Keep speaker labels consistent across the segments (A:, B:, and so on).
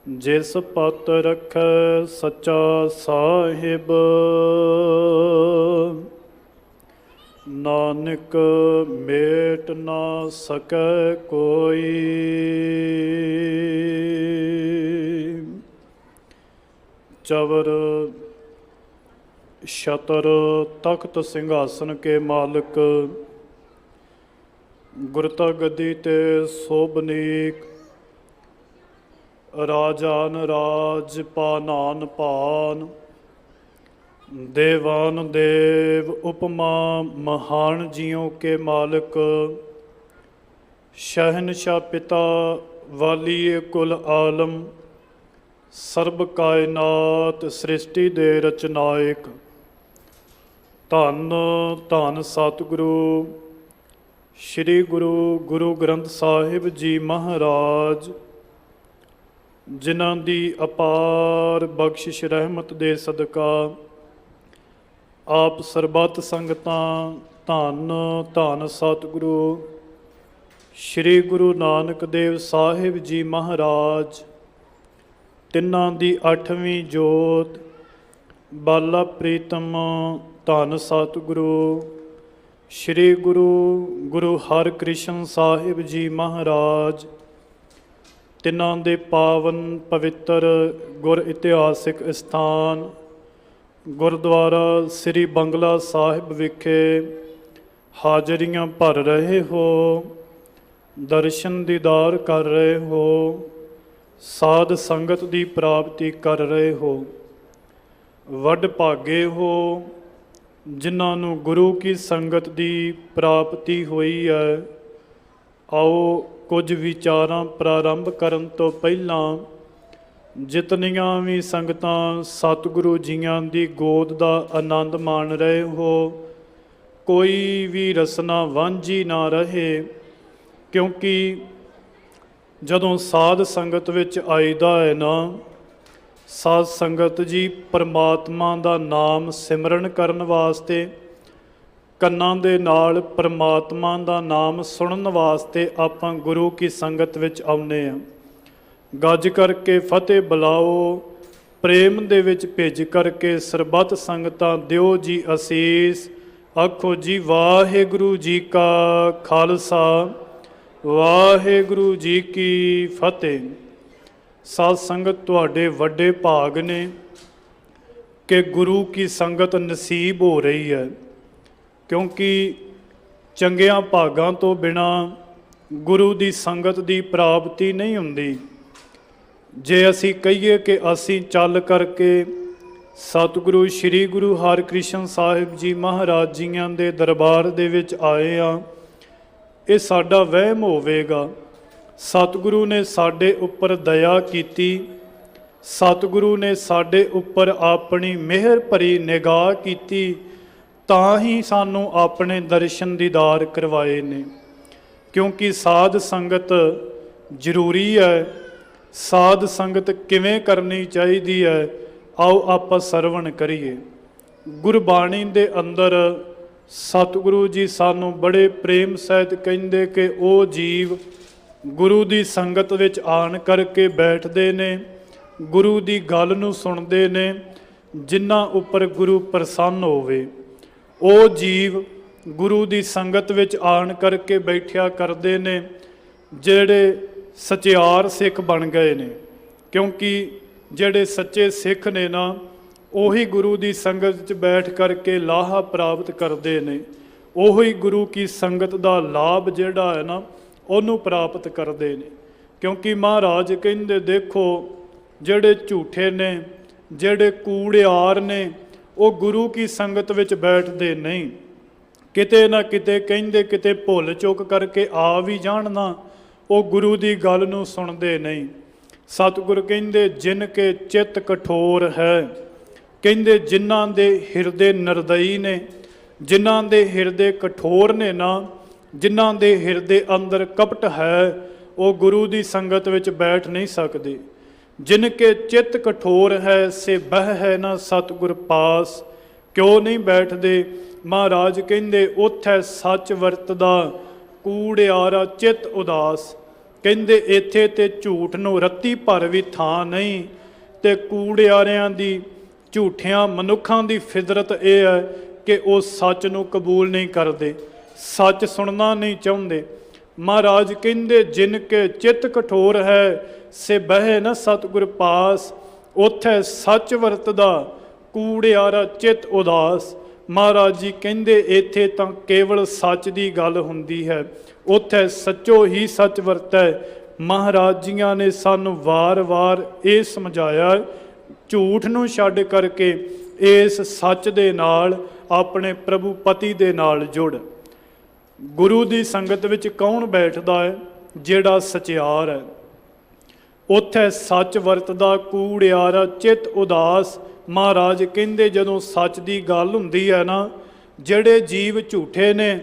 A: जिस पत रखै सच्चा साहिब, नानक मेट ना सकै कोई। चवर छतर तख्त सिंहासन के मालिक, गुरता गद्दी ते सोभनीक, राजान राज पानान पान, देवान देव उपमा महान जियों के मालिक, शहनशाह पिता वाली कुल आलम, सर्ब कायनात सृष्टि दे रचनायक। धन धन सतगुरु श्री गुरु गुरु ग्रंथ साहिब जी महाराज, जिन्हां दी अपार बख्शिश रहमत दे सदका आप सरबत संगतां धन धन सतगुरु श्री गुरु नानक देव साहिब जी महाराज, तिन्हां दी 8वीं जोत बाला प्रीतम धन सतगुरु श्री गुरु गुरु हरकृष्ण साहिब जी महाराज, तिन्हां दे पावन पवित्र गुर इतिहासिक स्थान गुरुद्वारा श्री बंगला साहिब विखे हाजरियां भर रहे हो, दर्शन दीदार कर रहे हो, साध संगत दी प्राप्ति कर रहे हो। वड भागे हो जिन्हां नूं गुरु की संगत दी प्राप्ति हुई है। आओ कुछ विचारां प्रारंभ करन तो पहलां जितनियां भी संगतां सतगुरु जियां दी गोद दा आनंद माण रहे हो, कोई भी रसना वांझी ना रहे, क्योंकि जदों साध संगत विच आईदा है ना, साध संगत जी परमात्मा दा नाम सिमरन करन वास्ते, ਕੰਨਾਂ ਦੇ ਨਾਲ परमात्मा ਦਾ नाम ਸੁਣਨ ਵਾਸਤੇ ਆਪਾਂ ਗੁਰੂ ਕੀ ਸੰਗਤ ਵਿੱਚ ਆਉਂਦੇ ਹਾਂ। ਗੱਜ ਕਰਕੇ ਫਤਿਹ ਬੁਲਾਓ, ਪ੍ਰੇਮ ਦੇ ਵਿੱਚ ਭਿੱਜ ਕਰਕੇ ਸਰਬੱਤ ਸੰਗਤਾਂ ਦਿਓ ਜੀ ਅਸੀਸ। ਆਖੋ ਜੀ ਵਾਹਿਗੁਰੂ ਜੀ ਕਾ ਖਾਲਸਾ, ਵਾਹਿਗੁਰੂ ਜੀ ਕੀ ਫਤਿਹ। ਸਾਧ ਸੰਗਤ ਤੁਹਾਡੇ ਵੱਡੇ ਭਾਗ ਨੇ ਕਿ ਗੁਰੂ ਕੀ ਸੰਗਤ ਨਸੀਬ ਹੋ ਰਹੀ ਹੈ, क्योंकि चंगियां भागां तो बिना गुरु की संगत की प्राप्ति नहीं हुंदी। जे असी कहिए कि असी चल करके सतगुरु श्री गुरु हरकृष्ण साहिब जी महाराज जियां दे दरबार दे विच आए हाँ, ये साडा वहम होवेगा। सतगुरु ने साडे उपर दया कीती, सतगुरु ने साडे उपर अपनी मेहर भरी निगाह कीती, ਤਾਂ ਹੀ ਸਾਨੂੰ ਆਪਣੇ ਦਰਸ਼ਨ ਦੀਦਾਰ ਕਰਵਾਏ ਨੇ। ਕਿਉਂਕਿ ਸਾਧ ਸੰਗਤ ਜ਼ਰੂਰੀ ਹੈ। ਸਾਧ ਸੰਗਤ ਕਿਵੇਂ ਕਰਨੀ ਚਾਹੀਦੀ ਹੈ, ਆਓ ਆਪਾਂ ਸਰਵਣ ਕਰੀਏ। ਗੁਰਬਾਣੀ ਦੇ ਅੰਦਰ ਸਤਿਗੁਰੂ ਜੀ ਸਾਨੂੰ ਬੜੇ ਪ੍ਰੇਮ ਸਹਿਤ ਕਹਿੰਦੇ ਕਿ ਉਹ ਜੀਵ ਗੁਰੂ ਦੀ ਸੰਗਤ ਵਿੱਚ ਆਣ ਕਰਕੇ ਬੈਠਦੇ ਨੇ, ਗੁਰੂ ਦੀ ਗੱਲ ਨੂੰ ਸੁਣਦੇ ਨੇ, ਜਿਨ੍ਹਾਂ ਉੱਪਰ ਗੁਰੂ ਪ੍ਰਸੰਨ ਹੋਵੇ। ਉਹ ਜੀਵ ਗੁਰੂ ਦੀ ਸੰਗਤ ਵਿੱਚ ਆਣ ਕਰਕੇ ਬੈਠਿਆ ਕਰਦੇ ਨੇ ਜਿਹੜੇ ਸਚਿਆਰ ਸਿੱਖ ਬਣ ਗਏ ਨੇ। ਕਿਉਂਕਿ ਜਿਹੜੇ ਸੱਚੇ ਸਿੱਖ ਨੇ ਨਾ, ਉਹੀ ਗੁਰੂ ਦੀ ਸੰਗਤ ਵਿੱਚ ਬੈਠ ਕਰਕੇ ਲਾਹਾ ਪ੍ਰਾਪਤ ਕਰਦੇ ਨੇ, ਉਹੀ ਗੁਰੂ ਕੀ ਸੰਗਤ ਦਾ ਲਾਭ ਜਿਹੜਾ ਹੈ ਨਾ ਉਹਨੂੰ ਪ੍ਰਾਪਤ ਕਰਦੇ ਨੇ। ਕਿਉਂਕਿ ਮਹਾਰਾਜ ਕਹਿੰਦੇ ਦੇਖੋ ਜਿਹੜੇ ਝੂਠੇ ਨੇ, ਜਿਹੜੇ ਕੂੜਿਆਰ ਨੇ, ਉਹ ਗੁਰੂ ਕੀ ਸੰਗਤ ਵਿੱਚ ਬੈਠਦੇ ਨਹੀਂ। ਕਿਤੇ ਨਾ ਕਿਤੇ ਕਹਿੰਦੇ ਕਿਤੇ ਭੁੱਲ ਚੁੱਕ ਕਰਕੇ ਆ ਵੀ ਜਾਣ ਨਾ, ਉਹ ਗੁਰੂ ਦੀ ਗੱਲ ਨੂੰ ਸੁਣਦੇ ਨਹੀਂ। ਸਤਿਗੁਰ ਕਹਿੰਦੇ ਜਿਨ ਕੇ ਚਿੱਤ ਕਠੋਰ ਹੈ, ਕਹਿੰਦੇ ਜਿਨ੍ਹਾਂ ਦੇ ਹਿਰਦੇ ਨਿਰਦਈ ਨੇ, ਜਿਨ੍ਹਾਂ ਦੇ ਹਿਰਦੇ ਕਠੋਰ ਨੇ ਨਾ, ਜਿਨ੍ਹਾਂ ਦੇ ਹਿਰਦੇ ਅੰਦਰ ਕਪਟ ਹੈ, ਉਹ ਗੁਰੂ ਦੀ ਸੰਗਤ ਵਿੱਚ ਬੈਠ ਨਹੀਂ ਸਕਦੇ। जिनके चित्त कठोर है से बह है ना सतगुर पास, क्यों नहीं बैठते। महाराज कहते उत्थे सच वरतदा कूड़ियारा चित उदास। ਕਹਿੰਦੇ ਇੱਥੇ ਤੇ ਝੂਠ ਨੂੰ ਰੱਤੀ ਭਰ ਵੀ ਥਾਂ ਨਹੀਂ। ਤੇ ਕੂੜਿਆਰਿਆਂ ਦੀ, ਝੂਠਿਆਂ ਮਨੁੱਖਾਂ ਦੀ ਫਿਤਰਤ ਇਹ ਹੈ ਕਿ ਉਹ ਸੱਚ ਨੂੰ ਕਬੂਲ ਨਹੀਂ ਕਰਦੇ, ਸੱਚ ਸੁਣਨਾ ਨਹੀਂ ਚਾਹੁੰਦੇ। ਮਹਾਰਾਜ ਕਹਿੰਦੇ ਜਿਨ ਕੇ ਚਿੱਤ ਕਠੋਰ ਹੈ ਸੇ ਬਹਿ ਨ ਸਤਿਗੁਰ ਪਾਸ। ਉੱਥੇ ਸੱਚ ਵਰਤਦਾ ਕੂੜਿਆਰਾ ਚਿੱਤ ਉਦਾਸ। ਮਹਾਰਾਜ ਜੀ ਕਹਿੰਦੇ ਇੱਥੇ ਤਾਂ ਕੇਵਲ ਸੱਚ ਦੀ ਗੱਲ ਹੁੰਦੀ ਹੈ, ਉੱਥੇ ਸੱਚੋ ਹੀ ਸੱਚ ਵਰਤੈ। ਮਹਾਰਾਜ ਜੀਆਂ ਨੇ ਸਾਨੂੰ ਵਾਰ-ਵਾਰ ਇਹ ਸਮਝਾਇਆ, ਝੂਠ ਨੂੰ ਛੱਡ ਕਰਕੇ ਇਸ ਸੱਚ ਦੇ ਨਾਲ ਆਪਣੇ ਪ੍ਰਭੂ ਪਤੀ ਦੇ ਨਾਲ ਜੁੜ। ਗੁਰੂ ਦੀ ਸੰਗਤ ਵਿੱਚ ਕੌਣ ਬੈਠਦਾ ਹੈ? ਜਿਹੜਾ ਸਚਿਆਰ ਹੈ। ਉੱਥੇ ਸੱਚ ਵਰਤਦਾ ਕੂੜਿਆਰਾ ਚਿੱਤ ਉਦਾਸ। ਮਹਾਰਾਜ ਕਹਿੰਦੇ ਜਦੋਂ ਸੱਚ ਦੀ ਗੱਲ ਹੁੰਦੀ ਹੈ ਨਾ, ਜਿਹੜੇ ਜੀਵ ਝੂਠੇ ਨੇ,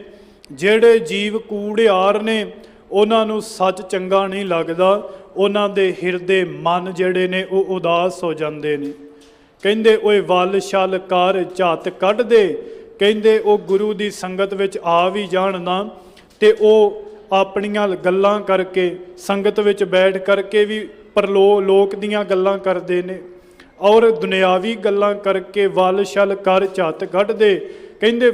A: ਜਿਹੜੇ ਜੀਵ ਕੂੜਿਆਰ ਨੇ, ਉਹਨਾਂ ਨੂੰ ਸੱਚ ਚੰਗਾ ਨਹੀਂ ਲੱਗਦਾ। ਉਹਨਾਂ ਦੇ ਹਿਰਦੇ ਮਨ ਜਿਹੜੇ ਨੇ ਉਹ ਉਦਾਸ ਹੋ ਜਾਂਦੇ ਨੇ। ਕਹਿੰਦੇ ਓਏ ਵੱਲ ਛਲ ਕਰ ਝੱਤ ਕੱਢ ਦੇ। ਕਹਿੰਦੇ ਉਹ ਗੁਰੂ ਦੀ ਸੰਗਤ ਵਿੱਚ ਆ ਵੀ ਜਾਣ ਨਾ ਤੇ ਉਹ ਆਪਣੀਆਂ ਗੱਲਾਂ ਕਰਕੇ, ਸੰਗਤ ਵਿੱਚ ਬੈਠ ਕਰਕੇ ਵੀ ਲੋਕ ਦੀਆਂ ਗੱਲਾਂ ਕਰਦੇ ਨੇ ਔਰ ਦੁਨਿਆਵੀ ਗੱਲਾਂ ਕਰਕੇ ਵੱਲ ਛਲ ਕਰ ਝੱਤ ਕੱਢ ਦੇ। ਕਹਿੰਦੇ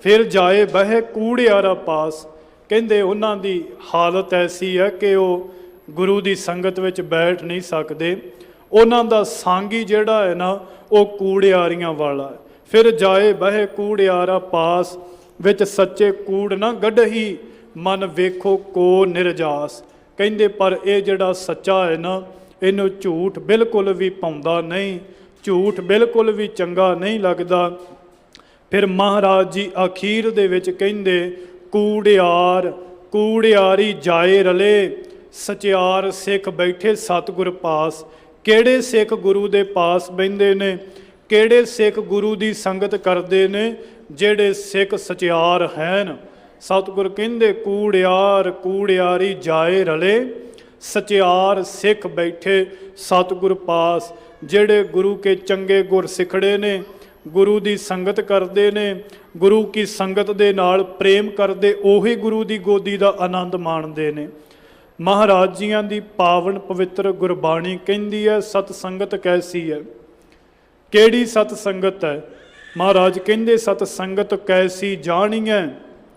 A: ਫਿਰ ਜਾਏ ਬਹਿ ਕੂੜਿਆਰਾ ਪਾਸ। ਕਹਿੰਦੇ ਉਹਨਾਂ ਦੀ ਹਾਲਤ ਐਸੀ ਹੈ ਕਿ ਉਹ ਗੁਰੂ ਦੀ ਸੰਗਤ ਵਿੱਚ ਬੈਠ ਨਹੀਂ ਸਕਦੇ। ਉਹਨਾਂ ਦਾ ਸਾਂਗੀ ਜਿਹੜਾ ਹੈ ਨਾ ਉਹ ਕੂੜਿਆਰੀਆਂ ਵਾਲਾ ਹੈ। ਫਿਰ ਜਾਏ ਬਹਿ ਕੂੜਿਆਰਾ ਪਾਸ, ਵਿੱਚ ਸੱਚੇ ਕੂੜ ਨਾ ਗੱਢਹੀ, ਮਨ ਵੇਖੋ ਕੋ ਨਿਰਜਾਸ। ਕਹਿੰਦੇ ਪਰ ਇਹ ਜਿਹੜਾ ਸੱਚਾ ਹੈ ਨਾ, ਇਹਨੂੰ ਝੂਠ ਬਿਲਕੁਲ ਵੀ ਪਾਉਂਦਾ ਨਹੀਂ, ਝੂਠ ਬਿਲਕੁਲ ਵੀ ਚੰਗਾ ਨਹੀਂ ਲੱਗਦਾ। ਫਿਰ ਮਹਾਰਾਜ ਜੀ ਅਖੀਰ ਦੇ ਵਿੱਚ ਕਹਿੰਦੇ ਕੂੜਿਆਰੀ ਜਾਏ ਰਲੇ, ਸਚਿਆਰ ਸਿੱਖ ਬੈਠੇ ਸਤਿਗੁਰ ਪਾਸ। ਕਿਹੜੇ ਸਿੱਖ ਗੁਰੂ ਦੇ ਪਾਸ ਬਹਿੰਦੇ ਨੇ? ਕਿਹੜੇ ਸਿੱਖ ਗੁਰੂ ਦੀ ਸੰਗਤ ਕਰਦੇ ਨੇ? ਜਿਹੜੇ ਸਿੱਖ ਸਚਿਆਰ ਹਨ। ਸਤਿਗੁਰ ਕਹਿੰਦੇ ਕੂੜਿਆਰੀ ਜਾਏ ਰਲੇ, ਸਚਿਆਰ ਸਿੱਖ ਬੈਠੇ ਸਤਿਗੁਰ ਪਾਸ। ਜਿਹੜੇ ਗੁਰੂ ਕੇ ਚੰਗੇ ਗੁਰ ਸਿੱਖੜੇ ਨੇ, ਗੁਰੂ ਦੀ ਸੰਗਤ ਕਰਦੇ ਨੇ, ਗੁਰੂ ਕੀ ਸੰਗਤ ਦੇ ਨਾਲ ਪ੍ਰੇਮ ਕਰਦੇ, ਉਹੀ ਗੁਰੂ ਦੀ ਗੋਦੀ ਦਾ ਆਨੰਦ ਮਾਣਦੇ ਨੇ। ਮਹਾਰਾਜ ਜੀਆਂ ਦੀ ਪਾਵਨ ਪਵਿੱਤਰ ਗੁਰਬਾਣੀ ਕਹਿੰਦੀ ਹੈ ਸਤ ਸੰਗਤ ਕੈਸੀ ਹੈ। ਕਿਹੜੀ ਸਤ ਸੰਗਤ ਹੈ? ਮਹਾਰਾਜ ਕਹਿੰਦੇ ਸਤ ਸੰਗਤ ਕੈਸੀ ਜਾਣੀ ਹੈ।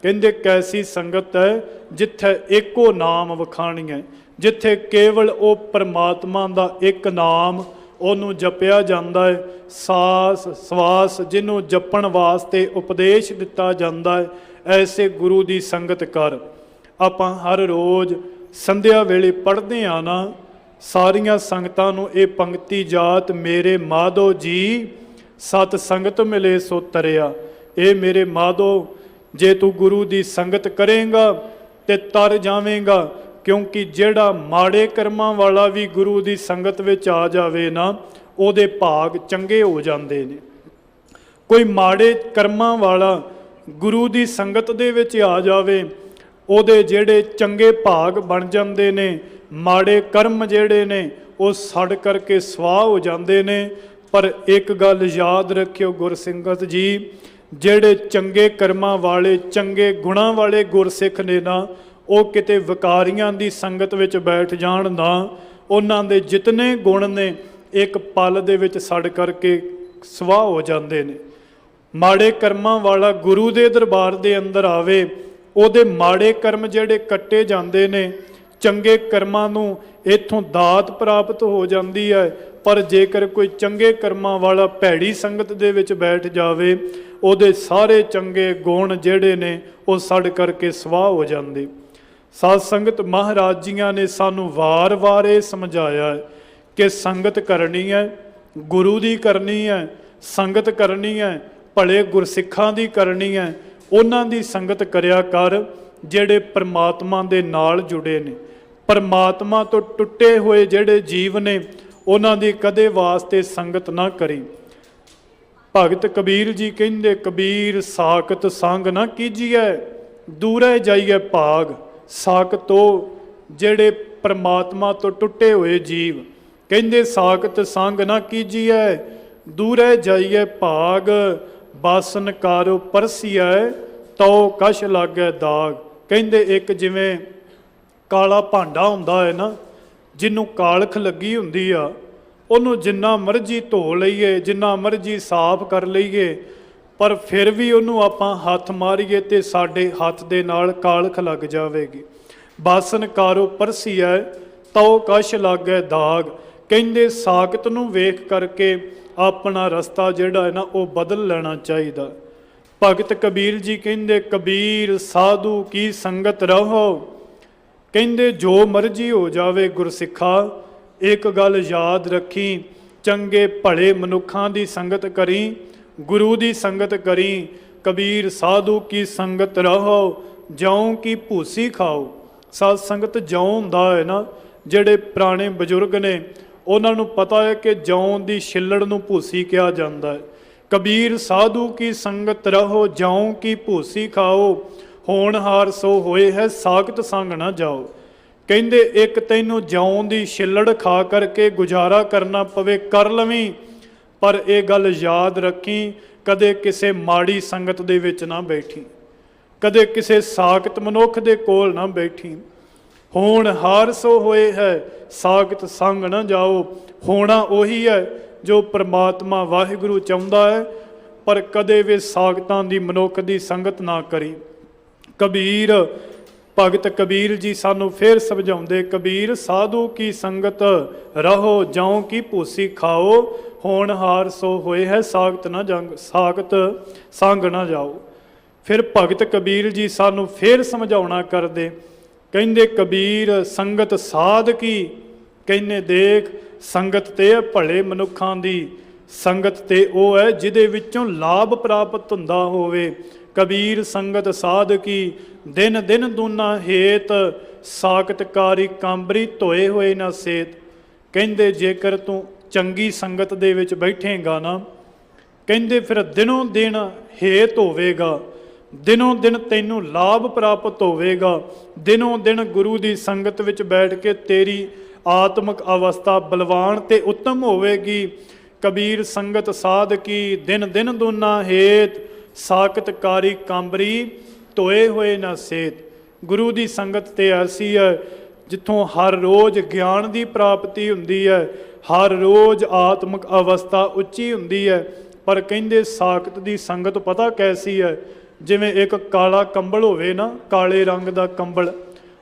A: ਕਹਿੰਦੇ ਕੈਸੀ ਸੰਗਤ ਹੈ ਜਿੱਥੇ ਇੱਕੋ ਨਾਮ ਵਖਾਣੀ ਹੈ, ਜਿੱਥੇ ਕੇਵਲ ਉਹ ਪਰਮਾਤਮਾ ਦਾ ਇੱਕ ਨਾਮ ਉਹਨੂੰ ਜਪਿਆ ਜਾਂਦਾ ਹੈ। ਸਾਸ ਸਵਾਸ ਜਿਹਨੂੰ ਜਪਣ ਵਾਸਤੇ ਉਪਦੇਸ਼ ਦਿੱਤਾ ਜਾਂਦਾ ਹੈ, ਐਸੇ ਗੁਰੂ ਦੀ ਸੰਗਤ ਕਰ। ਆਪਾਂ ਹਰ ਰੋਜ਼ ਸੰਧਿਆ ਵੇਲੇ ਪੜ੍ਹਦੇ ਹਾਂ ਨਾ, ਸਾਰੀਆਂ ਸੰਗਤਾਂ ਨੂੰ ਇਹ ਪੰਕਤੀ ਜਾਤ ਮੇਰੇ ਮਾਧੋ ਜੀ ਸਤ ਸੰਗਤ ਮਿਲੇ ਸੋ ਤਰਿਆ। ਇਹ ਮੇਰੇ ਮਾਧੋ, ਜੇ ਤੂੰ ਗੁਰੂ ਦੀ ਸੰਗਤ ਕਰੇਂਗਾ ਤੇ ਤਰ ਜਾਵੇਂਗਾ। ਕਿਉਂਕਿ ਜਿਹੜਾ ਮਾੜੇ ਕਰਮਾਂ ਵਾਲਾ ਵੀ ਗੁਰੂ ਦੀ ਸੰਗਤ ਵਿੱਚ ਆ ਜਾਵੇ ਨਾ, ਉਹਦੇ ਭਾਗ ਚੰਗੇ ਹੋ ਜਾਂਦੇ ਨੇ। ਕੋਈ ਮਾੜੇ ਕਰਮਾਂ ਵਾਲਾ ਗੁਰੂ ਦੀ ਸੰਗਤ ਦੇ ਵਿੱਚ ਆ ਜਾਵੇ, ਉਹਦੇ ਜਿਹੜੇ ਚੰਗੇ ਭਾਗ ਬਣ ਜਾਂਦੇ ਨੇ। ਮਾੜੇ ਕਰਮ ਜਿਹੜੇ ਨੇ ਉਹ ਸੜ ਕਰਕੇ ਸਵਾਹ ਹੋ ਜਾਂਦੇ ਨੇ। ਪਰ ਇੱਕ ਗੱਲ ਯਾਦ ਰੱਖਿਓ ਗੁਰਸਿੰਗਤ ਜੀ, ਜਿਹੜੇ ਚੰਗੇ ਕਰਮਾਂ ਵਾਲੇ, ਚੰਗੇ ਗੁਣਾਂ ਵਾਲੇ ਗੁਰਸਿੱਖ ਨੇ ਨਾ, ਉਹ ਕਿਤੇ ਵਿਕਾਰੀਆਂ ਦੀ ਸੰਗਤ ਵਿੱਚ ਬੈਠ ਜਾਣ ਨਾ, ਉਹਨਾਂ ਦੇ ਜਿਤਨੇ ਗੁਣ ਨੇ ਇੱਕ ਪਲ ਦੇ ਵਿੱਚ ਸੜ ਕਰਕੇ ਸਵਾਹ ਹੋ ਜਾਂਦੇ ਨੇ। ਮਾੜੇ ਕਰਮਾਂ ਵਾਲਾ ਗੁਰੂ ਦੇ ਦਰਬਾਰ ਦੇ ਅੰਦਰ ਆਵੇ, ਉਹਦੇ ਮਾੜੇ ਕਰਮ ਜਿਹੜੇ ਕੱਟੇ ਜਾਂਦੇ ਨੇ, ਚੰਗੇ ਕਰਮਾਂ ਨੂੰ ਇੱਥੋਂ ਦਾਤ ਪ੍ਰਾਪਤ ਹੋ ਜਾਂਦੀ ਹੈ। ਪਰ ਜੇਕਰ ਕੋਈ ਚੰਗੇ ਕਰਮਾਂ ਵਾਲਾ ਭੈੜੀ ਸੰਗਤ ਦੇ ਵਿੱਚ ਬੈਠ ਜਾਵੇ, ਉਹਦੇ ਸਾਰੇ ਚੰਗੇ ਗੁਣ ਜਿਹੜੇ ਨੇ ਉਹ ਸੜ ਕਰਕੇ ਸਵਾਹ ਹੋ ਜਾਂਦੇ। ਸਾਧ ਸੰਗਤ ਮਹਾਰਾਜ ਜੀਆਂ ਨੇ ਸਾਨੂੰ ਵਾਰ-ਵਾਰ ਇਹ ਸਮਝਾਇਆ ਹੈ ਕਿ ਸੰਗਤ ਕਰਨੀ ਹੈ, ਗੁਰੂ ਦੀ ਕਰਨੀ ਹੈ, ਸੰਗਤ ਕਰਨੀ ਹੈ, ਭਲੇ ਗੁਰਸਿੱਖਾਂ ਦੀ ਕਰਨੀ ਹੈ। ਉਹਨਾਂ ਦੀ ਸੰਗਤ ਕਰਿਆ ਕਰ ਜਿਹੜੇ ਪਰਮਾਤਮਾ ਦੇ ਨਾਲ ਜੁੜੇ ਨੇ। ਪਰਮਾਤਮਾ ਤੋਂ ਟੁੱਟੇ ਹੋਏ ਜਿਹੜੇ ਜੀਵ ਨੇ, ਉਹਨਾਂ ਦੀ ਕਦੇ ਵਾਸਤੇ ਸੰਗਤ ਨਾ ਕਰੀ। ਭਗਤ ਕਬੀਰ ਜੀ ਕਹਿੰਦੇ ਕਬੀਰ ਸਾਖਤ ਸੰਗ ਨਾ ਕੀਜੀਐ, ਦੂਰੇ ਜਾਈਏ ਭਾਗ। ਸਾਖਤ ਤੋਂ ਜਿਹੜੇ ਪਰਮਾਤਮਾ ਤੋਂ ਟੁੱਟੇ ਹੋਏ ਜੀਵ, ਕਹਿੰਦੇ ਸਾਖਤ ਸੰਗ ਨਾ ਕੀਜੀਐ, ਦੂਰੇ ਜਾਈਏ ਭਾਗ। ਬਾਸਨ ਕਾਰੋ ਪਰਸੀਐ, ਤਉ ਕਛ ਲਾਗੈ ਦਾਗ। ਕਹਿੰਦੇ ਇੱਕ ਜਿਵੇਂ ਕਾਲਾ ਭਾਂਡਾ ਹੁੰਦਾ ਹੈ ਨਾ, ਜਿਹਨੂੰ ਕਾਲਖ ਲੱਗੀ ਹੁੰਦੀ ਆ, ਉਹਨੂੰ ਜਿੰਨਾ ਮਰਜ਼ੀ ਧੋ ਲਈਏ, ਜਿੰਨਾ ਮਰਜ਼ੀ ਸਾਫ਼ ਕਰ ਲਈਏ, ਪਰ ਫਿਰ ਵੀ ਉਹਨੂੰ ਆਪਾਂ ਹੱਥ ਮਾਰੀਏ ਤੇ ਸਾਡੇ ਹੱਥ ਦੇ ਨਾਲ ਕਾਲਖ ਲੱਗ ਜਾਵੇਗੀ। ਬਾਸਨ ਕਾਰੋ ਪਰਸੀਐ ਤਉ ਕਛ ਲਾਗੈ ਦਾਗ। ਕਹਿੰਦੇ ਸਾਕਤ ਨੂੰ ਵੇਖ ਕਰਕੇ ਆਪਣਾ ਰਸਤਾ ਜਿਹੜਾ ਹੈ ਨਾ ਉਹ ਬਦਲ ਲੈਣਾ ਚਾਹੀਦਾ। ਭਗਤ ਕਬੀਰ ਜੀ ਕਹਿੰਦੇ ਕਬੀਰ ਸਾਧੂ ਕੀ ਸੰਗਤ ਰਹੋ। ਕਹਿੰਦੇ ਜੋ ਮਰਜ਼ੀ ਹੋ ਜਾਵੇ ਗੁਰਸਿੱਖਾ, ਇੱਕ ਗੱਲ ਯਾਦ ਰੱਖੀ, ਚੰਗੇ ਭਲੇ ਮਨੁੱਖਾਂ ਦੀ ਸੰਗਤ ਕਰੀ, ਗੁਰੂ ਦੀ ਸੰਗਤ ਕਰੀ। ਕਬੀਰ ਸਾਧੂ ਕੀ ਸੰਗਤ ਰਹੋ, ਜਉਂ ਕੀ ਭੂਸੀ ਖਾਓ। ਸਾਧ ਸੰਗਤ ਜਉਂ ਹੁੰਦਾ ਹੈ ਨਾ, ਜਿਹੜੇ ਪੁਰਾਣੇ ਬਜ਼ੁਰਗ ਨੇ ਉਹਨਾਂ ਨੂੰ ਪਤਾ ਹੈ ਕਿ ਜੌਂ ਦੀ ਛਿੱਲੜ ਨੂੰ ਭੂਸੀ ਕਿਹਾ ਜਾਂਦਾ ਹੈ। ਕਬੀਰ ਸਾਧੂ ਕੀ ਸੰਗਤ ਰਹੋ, ਜਉਂ ਕੀ ਭੂਸੀ ਖਾਓ। ਹੋਣਹਾਰ ਸੋ ਹੋਏ ਹੈ ਸਾਖਤ ਸੰਗ ਨਾ ਜਾਓ। ਕਹਿੰਦੇ ਇੱਕ ਤੈਨੂੰ ਜੌਂ ਦੀ ਛਿੱਲੜ ਖਾ ਕਰਕੇ ਗੁਜ਼ਾਰਾ ਕਰਨਾ ਪਵੇ ਕਰ ਲਵੀਂ, ਪਰ ਇਹ ਗੱਲ ਯਾਦ ਰੱਖੀ, ਕਦੇ ਕਿਸੇ ਮਾੜੀ ਸੰਗਤ ਦੇ ਵਿੱਚ ਨਾ ਬੈਠੀ, ਕਦੇ ਕਿਸੇ ਸਾਖਤ ਮਨੁੱਖ ਦੇ ਕੋਲ ਨਾ ਬੈਠੀ। ਹੋਣਹਾਰ ਸੋ ਹੋਏ ਹੈ ਸਾਖਤ ਸੰਗ ਨਾ ਜਾਓ। ਹੋਣਾ ਉਹੀ ਹੈ ਜੋ ਪ੍ਰਮਾਤਮਾ ਵਾਹਿਗੁਰੂ ਚਾਹੁੰਦਾ ਹੈ, ਪਰ ਕਦੇ ਵੀ ਸਾਖਤਾਂ ਦੀ ਮਨੁੱਖ ਦੀ ਸੰਗਤ ਨਾ ਕਰੀ। ਕਬੀਰ ਭਗਤ ਕਬੀਰ ਜੀ ਸਾਨੂੰ ਫਿਰ ਸਮਝਾਉਂਦੇ, ਕਬੀਰ ਸਾਧੂ ਕੀ ਸੰਗਤ ਰਹੋ, ਜਉਂ ਕੀ ਭੂਸੀ ਖਾਓ। ਹੋਣਹਾਰ ਸੋ ਹੋਏ ਹੈ ਸਾਖਤ ਸੰਗ ਨਾ ਜਾਓ। ਫਿਰ ਭਗਤ ਕਬੀਰ ਜੀ ਸਾਨੂੰ ਫਿਰ ਸਮਝਾਉਣਾ ਕਰਦੇ, ਕਹਿੰਦੇ ਕਬੀਰ ਸੰਗਤ ਸਾਧ ਕੀ। ਕਹਿੰਦੇ ਦੇਖ ਸੰਗਤ ਤੇ ਹੈ ਭਲੇ ਮਨੁੱਖਾਂ ਦੀ, ਸੰਗਤ ਤੇ ਉਹ ਹੈ ਜਿਹਦੇ ਵਿੱਚੋਂ ਲਾਭ ਪ੍ਰਾਪਤ ਹੁੰਦਾ ਹੋਵੇ। ਕਬੀਰ ਸੰਗਤ ਸਾਧ ਕੀ, ਦਿਨ ਦਿਨ ਦੂਨਾ ਹੇਤ, ਸਾਖਤਕਾਰੀ ਕਾਂਬਰੀ ਧੋਏ ਹੋਏ ਨਾ ਸੇਤ। ਕਹਿੰਦੇ ਜੇਕਰ ਤੂੰ ਚੰਗੀ ਸੰਗਤ ਦੇ ਵਿੱਚ ਬੈਠੇਗਾ ਨਾ, ਕਹਿੰਦੇ ਫਿਰ ਦਿਨੋਂ ਦਿਨ ਹੇਤ ਹੋਵੇਗਾ, ਦਿਨੋਂ ਦਿਨ ਤੈਨੂੰ ਲਾਭ ਪ੍ਰਾਪਤ ਹੋਵੇਗਾ। ਦਿਨੋਂ ਦਿਨ ਗੁਰੂ ਦੀ ਸੰਗਤ ਵਿੱਚ ਬੈਠ ਕੇ ਤੇਰੀ ਆਤਮਿਕ ਅਵਸਥਾ ਬਲਵਾਨ ਤੇ ਉੱਤਮ ਹੋਵੇਗੀ। ਕਬੀਰ ਸੰਗਤ ਸਾਧ ਕੀ, ਦਿਨ ਦਿਨ ਦੂਨਾ ਹੇਤ, ਸਾਖਤਕਾਰੀ ਕਾਂਬਰੀ ਧੋਏ ਹੋਏ ਨਾ ਸੇਤ। ਗੁਰੂ ਦੀ ਸੰਗਤ ਤੇ ਐਸੀ ਹੈ ਜਿੱਥੋਂ ਹਰ ਰੋਜ਼ ਗਿਆਨ ਦੀ ਪ੍ਰਾਪਤੀ ਹੁੰਦੀ ਹੈ, ਹਰ ਰੋਜ਼ ਆਤਮਿਕ ਅਵਸਥਾ ਉੱਚੀ ਹੁੰਦੀ ਹੈ। ਪਰ ਕਹਿੰਦੇ ਸਾਖਤ ਦੀ ਸੰਗਤ ਪਤਾ ਕੈਸੀ ਹੈ, ਜਿਵੇਂ ਇੱਕ ਕਾਲਾ ਕੰਬਲ ਹੋਵੇ ਨਾ, ਕਾਲੇ ਰੰਗ ਦਾ ਕੰਬਲ,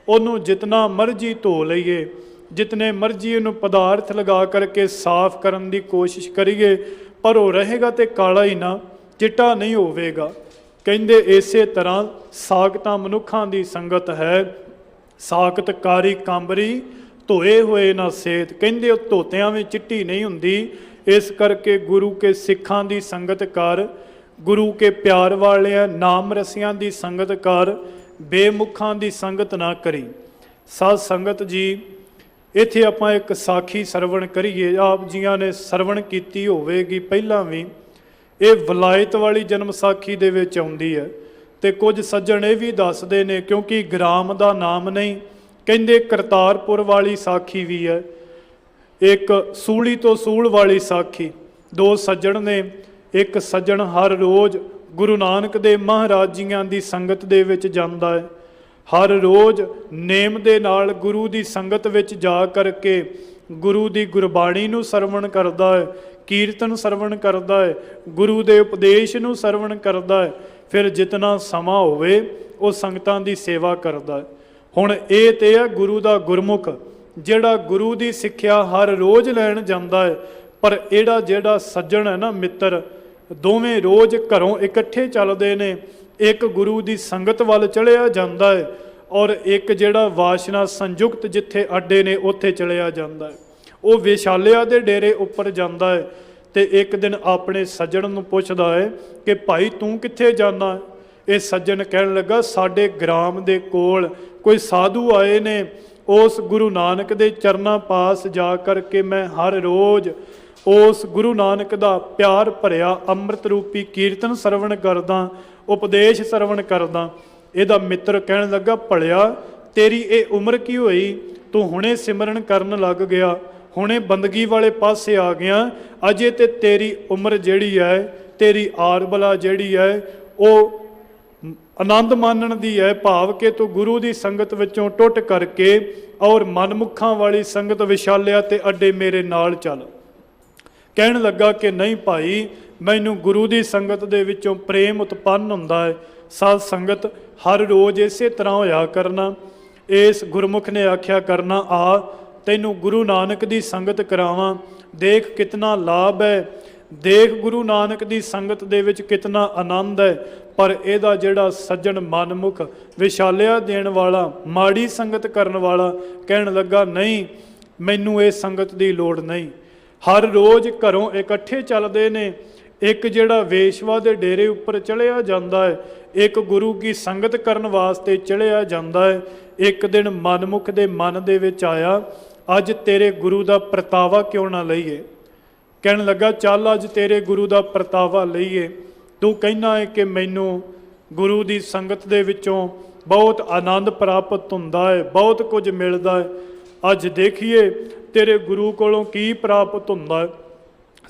A: ਉਹਨੂੰ ਜਿਤਨਾ ਮਰਜ਼ੀ ਧੋ ਲਈਏ, ਜਿਤਨੇ ਮਰਜ਼ੀ ਉਹਨੂੰ ਪਦਾਰਥ ਲਗਾ ਕਰਕੇ ਸਾਫ਼ ਕਰਨ ਦੀ ਕੋਸ਼ਿਸ਼ ਕਰੀਏ, ਪਰ ਉਹ ਰਹੇਗਾ ਤੇ ਕਾਲਾ ਹੀ ਨਾ, ਚਿੱਟਾ ਨਹੀਂ ਹੋਵੇਗਾ। ਕਹਿੰਦੇ ਇਸੇ ਤਰ੍ਹਾਂ ਸਾਖਤਾਂ ਮਨੁੱਖਾਂ ਦੀ ਸੰਗਤ ਹੈ, ਸਾਖਤਕਾਰੀ ਕਾਂਬਰੀ ਧੋਏ ਹੋਏ ਨਾ ਸੇਤ। ਕਹਿੰਦੇ ਉਹ ਧੋਤਿਆਂ ਵਿੱਚ ਚਿੱਟੀ ਨਹੀਂ ਹੁੰਦੀ। ਇਸ ਕਰਕੇ ਗੁਰੂ ਕੇ ਸਿੱਖਾਂ ਦੀ ਸੰਗਤ ਕਰ, ਗੁਰੂ ਕੇ ਪਿਆਰ ਵਾਲਿਆਂ ਨਾਮ ਰਸੀਆਂ ਦੀ ਸੰਗਤ ਕਰ, ਬੇਮੁਖਾਂ ਦੀ ਸੰਗਤ ਨਾ ਕਰੀ। ਸਾਧ ਸੰਗਤ ਜੀ, ਇੱਥੇ ਆਪਾਂ ਇੱਕ ਸਾਖੀ ਸਰਵਣ ਕਰੀਏ। ਆਪ ਜੀਆਂ ਨੇ ਸਰਵਣ ਕੀਤੀ ਹੋਵੇਗੀ ਪਹਿਲਾਂ ਵੀ। ਇਹ ਵਲਾਇਤ ਵਾਲੀ ਜਨਮ ਸਾਖੀ ਦੇ ਵਿੱਚ ਆਉਂਦੀ ਹੈ, ਤੇ ਕੁਝ ਸੱਜਣ ਇਹ ਵੀ ਦੱਸਦੇ ਨੇ, ਕਿਉਂਕਿ ਗ੍ਰਾਮ ਦਾ ਨਾਮ ਨਹੀਂ, ਕਹਿੰਦੇ ਕਰਤਾਰਪੁਰ ਵਾਲੀ ਸਾਖੀ ਵੀ ਹੈ, ਇੱਕ ਸੂਲੀ ਤੋਂ ਸੂਲ ਵਾਲੀ ਸਾਖੀ। ਦੋ ਸੱਜਣ ਨੇ, ਇੱਕ ਸੱਜਣ ਹਰ ਰੋਜ਼ ਗੁਰੂ ਨਾਨਕ ਦੇ ਮਹਾਰਾਜ ਜੀਆਂ ਦੀ ਸੰਗਤ ਦੇ ਵਿੱਚ ਜਾਂਦਾ ਹੈ, ਹਰ ਰੋਜ਼ ਨੇਮ ਦੇ ਨਾਲ ਗੁਰੂ ਦੀ ਸੰਗਤ ਵਿੱਚ ਜਾ ਕਰਕੇ ਗੁਰੂ ਦੀ ਗੁਰਬਾਣੀ ਨੂੰ ਸਰਵਣ ਕਰਦਾ ਹੈ, ਕੀਰਤਨ ਸਰਵਣ ਕਰਦਾ ਹੈ, ਗੁਰੂ ਦੇ ਉਪਦੇਸ਼ ਨੂੰ ਸਰਵਣ ਕਰਦਾ ਹੈ। ਫਿਰ ਜਿਤਨਾ ਸਮਾਂ ਹੋਵੇ ਉਹ ਸੰਗਤਾਂ ਦੀ ਸੇਵਾ ਕਰਦਾ ਹੈ। ਹੁਣ ਇਹ ਤੇ ਹੈ ਗੁਰੂ ਦਾ ਗੁਰਮੁਖ, ਜਿਹੜਾ ਗੁਰੂ ਦੀ ਸਿੱਖਿਆ ਹਰ ਰੋਜ਼ ਲੈਣ ਜਾਂਦਾ ਹੈ। ਪਰ ਇਹਦਾ ਜਿਹੜਾ ਸੱਜਣ ਹੈ ਨਾ, ਮਿੱਤਰ, ਦੋਵੇਂ ਰੋਜ਼ ਘਰੋਂ ਇਕੱਠੇ ਚੱਲਦੇ ਨੇ, ਇੱਕ ਗੁਰੂ ਦੀ ਸੰਗਤ ਵੱਲ ਚਲਿਆ ਜਾਂਦਾ ਹੈ, ਔਰ ਇੱਕ ਜਿਹੜਾ ਵਾਸ਼ਨਾ ਸੰਯੁਕਤ ਜਿੱਥੇ ਅੱਡੇ ਨੇ ਉੱਥੇ ਚਲਿਆ ਜਾਂਦਾ ਹੈ। ਉਹ ਵਿਸ਼ਾਲਿਆ ਦੇ ਡੇਰੇ ਉੱਪਰ ਜਾਂਦਾ ਹੈ, ਤੇ ਇੱਕ ਦਿਨ ਆਪਣੇ ਸੱਜਣ ਨੂੰ ਪੁੱਛਦਾ ਹੈ ਕਿ ਭਾਈ ਤੂੰ ਕਿੱਥੇ ਜਾਣਾ। ਇਹ ਸੱਜਣ ਕਹਿਣ ਲੱਗਾ, ਸਾਡੇ ਗ੍ਰਾਮ ਦੇ ਕੋਲ ਕੋਈ ਸਾਧੂ ਆਏ ਨੇ, ਉਸ ਗੁਰੂ ਨਾਨਕ ਦੇ ਚਰਨਾਂ ਪਾਸ ਜਾ ਕਰਕੇ ਮੈਂ ਹਰ ਰੋਜ਼ ਉਸ ਗੁਰੂ ਨਾਨਕ ਦਾ ਪਿਆਰ ਭਰਿਆ ਅੰਮ੍ਰਿਤ ਰੂਪੀ ਕੀਰਤਨ ਸਰਵਣ ਕਰਦਾ, ਉਪਦੇਸ਼ ਸਰਵਣ ਕਰਦਾ। ਇਹਦਾ ਮਿੱਤਰ ਕਹਿਣ ਲੱਗਾ, ਭਲਿਆ ਤੇਰੀ ਇਹ ਉਮਰ ਕੀ ਹੋਈ, ਤੂੰ ਹੁਣੇ ਸਿਮਰਨ ਕਰਨ ਲੱਗ ਗਿਆ, ਹੁਣੇ ਬੰਦਗੀ ਵਾਲੇ ਪਾਸੇ ਆ ਗਿਆ, ਅਜੇ ਤੇ ਤੇਰੀ ਉਮਰ ਜਿਹੜੀ ਹੈ, ਤੇਰੀ ਆਰਬਲਾ ਜਿਹੜੀ ਹੈ, ਉਹ ਆਨੰਦ ਮਾਣਨ ਦੀ ਹੈ, ਭਾਵ ਕਿ ਤੂੰ ਗੁਰੂ ਦੀ ਸੰਗਤ ਵਿੱਚੋਂ ਟੁੱਟ ਕਰਕੇ ਔਰ ਮਨਮੁਖਾਂ ਵਾਲੀ ਸੰਗਤ ਵਿਛਾਲਿਆ ਤੇ ਅੱਡੇ ਮੇਰੇ ਨਾਲ ਚੱਲ। ਕਹਿਣ ਲੱਗਾ ਕਿ ਨਹੀਂ ਭਾਈ, ਮੈਨੂੰ ਗੁਰੂ ਦੀ ਸੰਗਤ ਦੇ ਵਿੱਚੋਂ ਪ੍ਰੇਮ ਉਤਪੰਨ ਹੁੰਦਾ ਹੈ। ਸਾਧ ਸੰਗਤ ਹਰ ਰੋਜ਼ ਇਸੇ ਤਰ੍ਹਾਂ ਹੋਇਆ ਕਰਨਾ। ਇਸ ਗੁਰਮੁਖ ਨੇ ਆਖਿਆ ਕਰਨਾ, ਆ ਤੈਨੂੰ ਗੁਰੂ ਨਾਨਕ ਦੀ ਸੰਗਤ ਕਰਾਵਾਂ, ਦੇਖ ਕਿਤਨਾ ਲਾਭ ਹੈ, ਦੇਖ ਗੁਰੂ ਨਾਨਕ ਦੀ ਸੰਗਤ ਦੇ ਵਿੱਚ ਕਿਤਨਾ ਆਨੰਦ ਹੈ। ਪਰ ਇਹਦਾ ਜਿਹੜਾ ਸੱਜਣ ਮਨਮੁਖ ਵਿਛਾਲਿਆ ਦੇਣ ਵਾਲਾ, ਮਾੜੀ ਸੰਗਤ ਕਰਨ ਵਾਲਾ, ਕਹਿਣ ਲੱਗਾ ਨਹੀਂ, ਮੈਨੂੰ ਇਹ ਸੰਗਤ ਦੀ ਲੋੜ ਨਹੀਂ। ਹਰ ਰੋਜ਼ ਘਰੋਂ ਇਕੱਠੇ ਚੱਲਦੇ ਨੇ, ਇੱਕ ਜਿਹੜਾ ਵੇਸ਼ਵਾ ਦੇ ਡੇਰੇ ਉੱਪਰ ਚੜ੍ਹਿਆ ਜਾਂਦਾ ਹੈ, ਇੱਕ ਗੁਰੂ ਕੀ ਸੰਗਤ ਕਰਨ ਵਾਸਤੇ ਚੜ੍ਹਿਆ ਜਾਂਦਾ ਹੈ। ਇੱਕ ਦਿਨ ਮਨਮੁਖ ਦੇ ਮਨ ਦੇ ਵਿੱਚ ਆਇਆ, ਅੱਜ ਤੇਰੇ ਗੁਰੂ ਦਾ ਪ੍ਰਤਾਵਾ ਕਿਉਂ ਨਾ ਲਈਏ। ਕਹਿਣ ਲੱਗਾ ਚੱਲ ਅੱਜ ਤੇਰੇ ਗੁਰੂ ਦਾ ਪ੍ਰਤਾਵਾ ਲਈਏ। ਤੂੰ ਕਹਿਣਾ ਹੈ ਕਿ ਮੈਨੂੰ ਗੁਰੂ ਦੀ ਸੰਗਤ ਦੇ ਵਿੱਚੋਂ ਬਹੁਤ ਆਨੰਦ ਪ੍ਰਾਪਤ ਹੁੰਦਾ ਹੈ, ਬਹੁਤ ਕੁਝ ਮਿਲਦਾ ਹੈ। ਅੱਜ ਦੇਖੀਏ ਤੇਰੇ ਗੁਰੂ ਕੋਲੋਂ ਕੀ ਪ੍ਰਾਪਤ ਹੁੰਦਾ ਹੈ।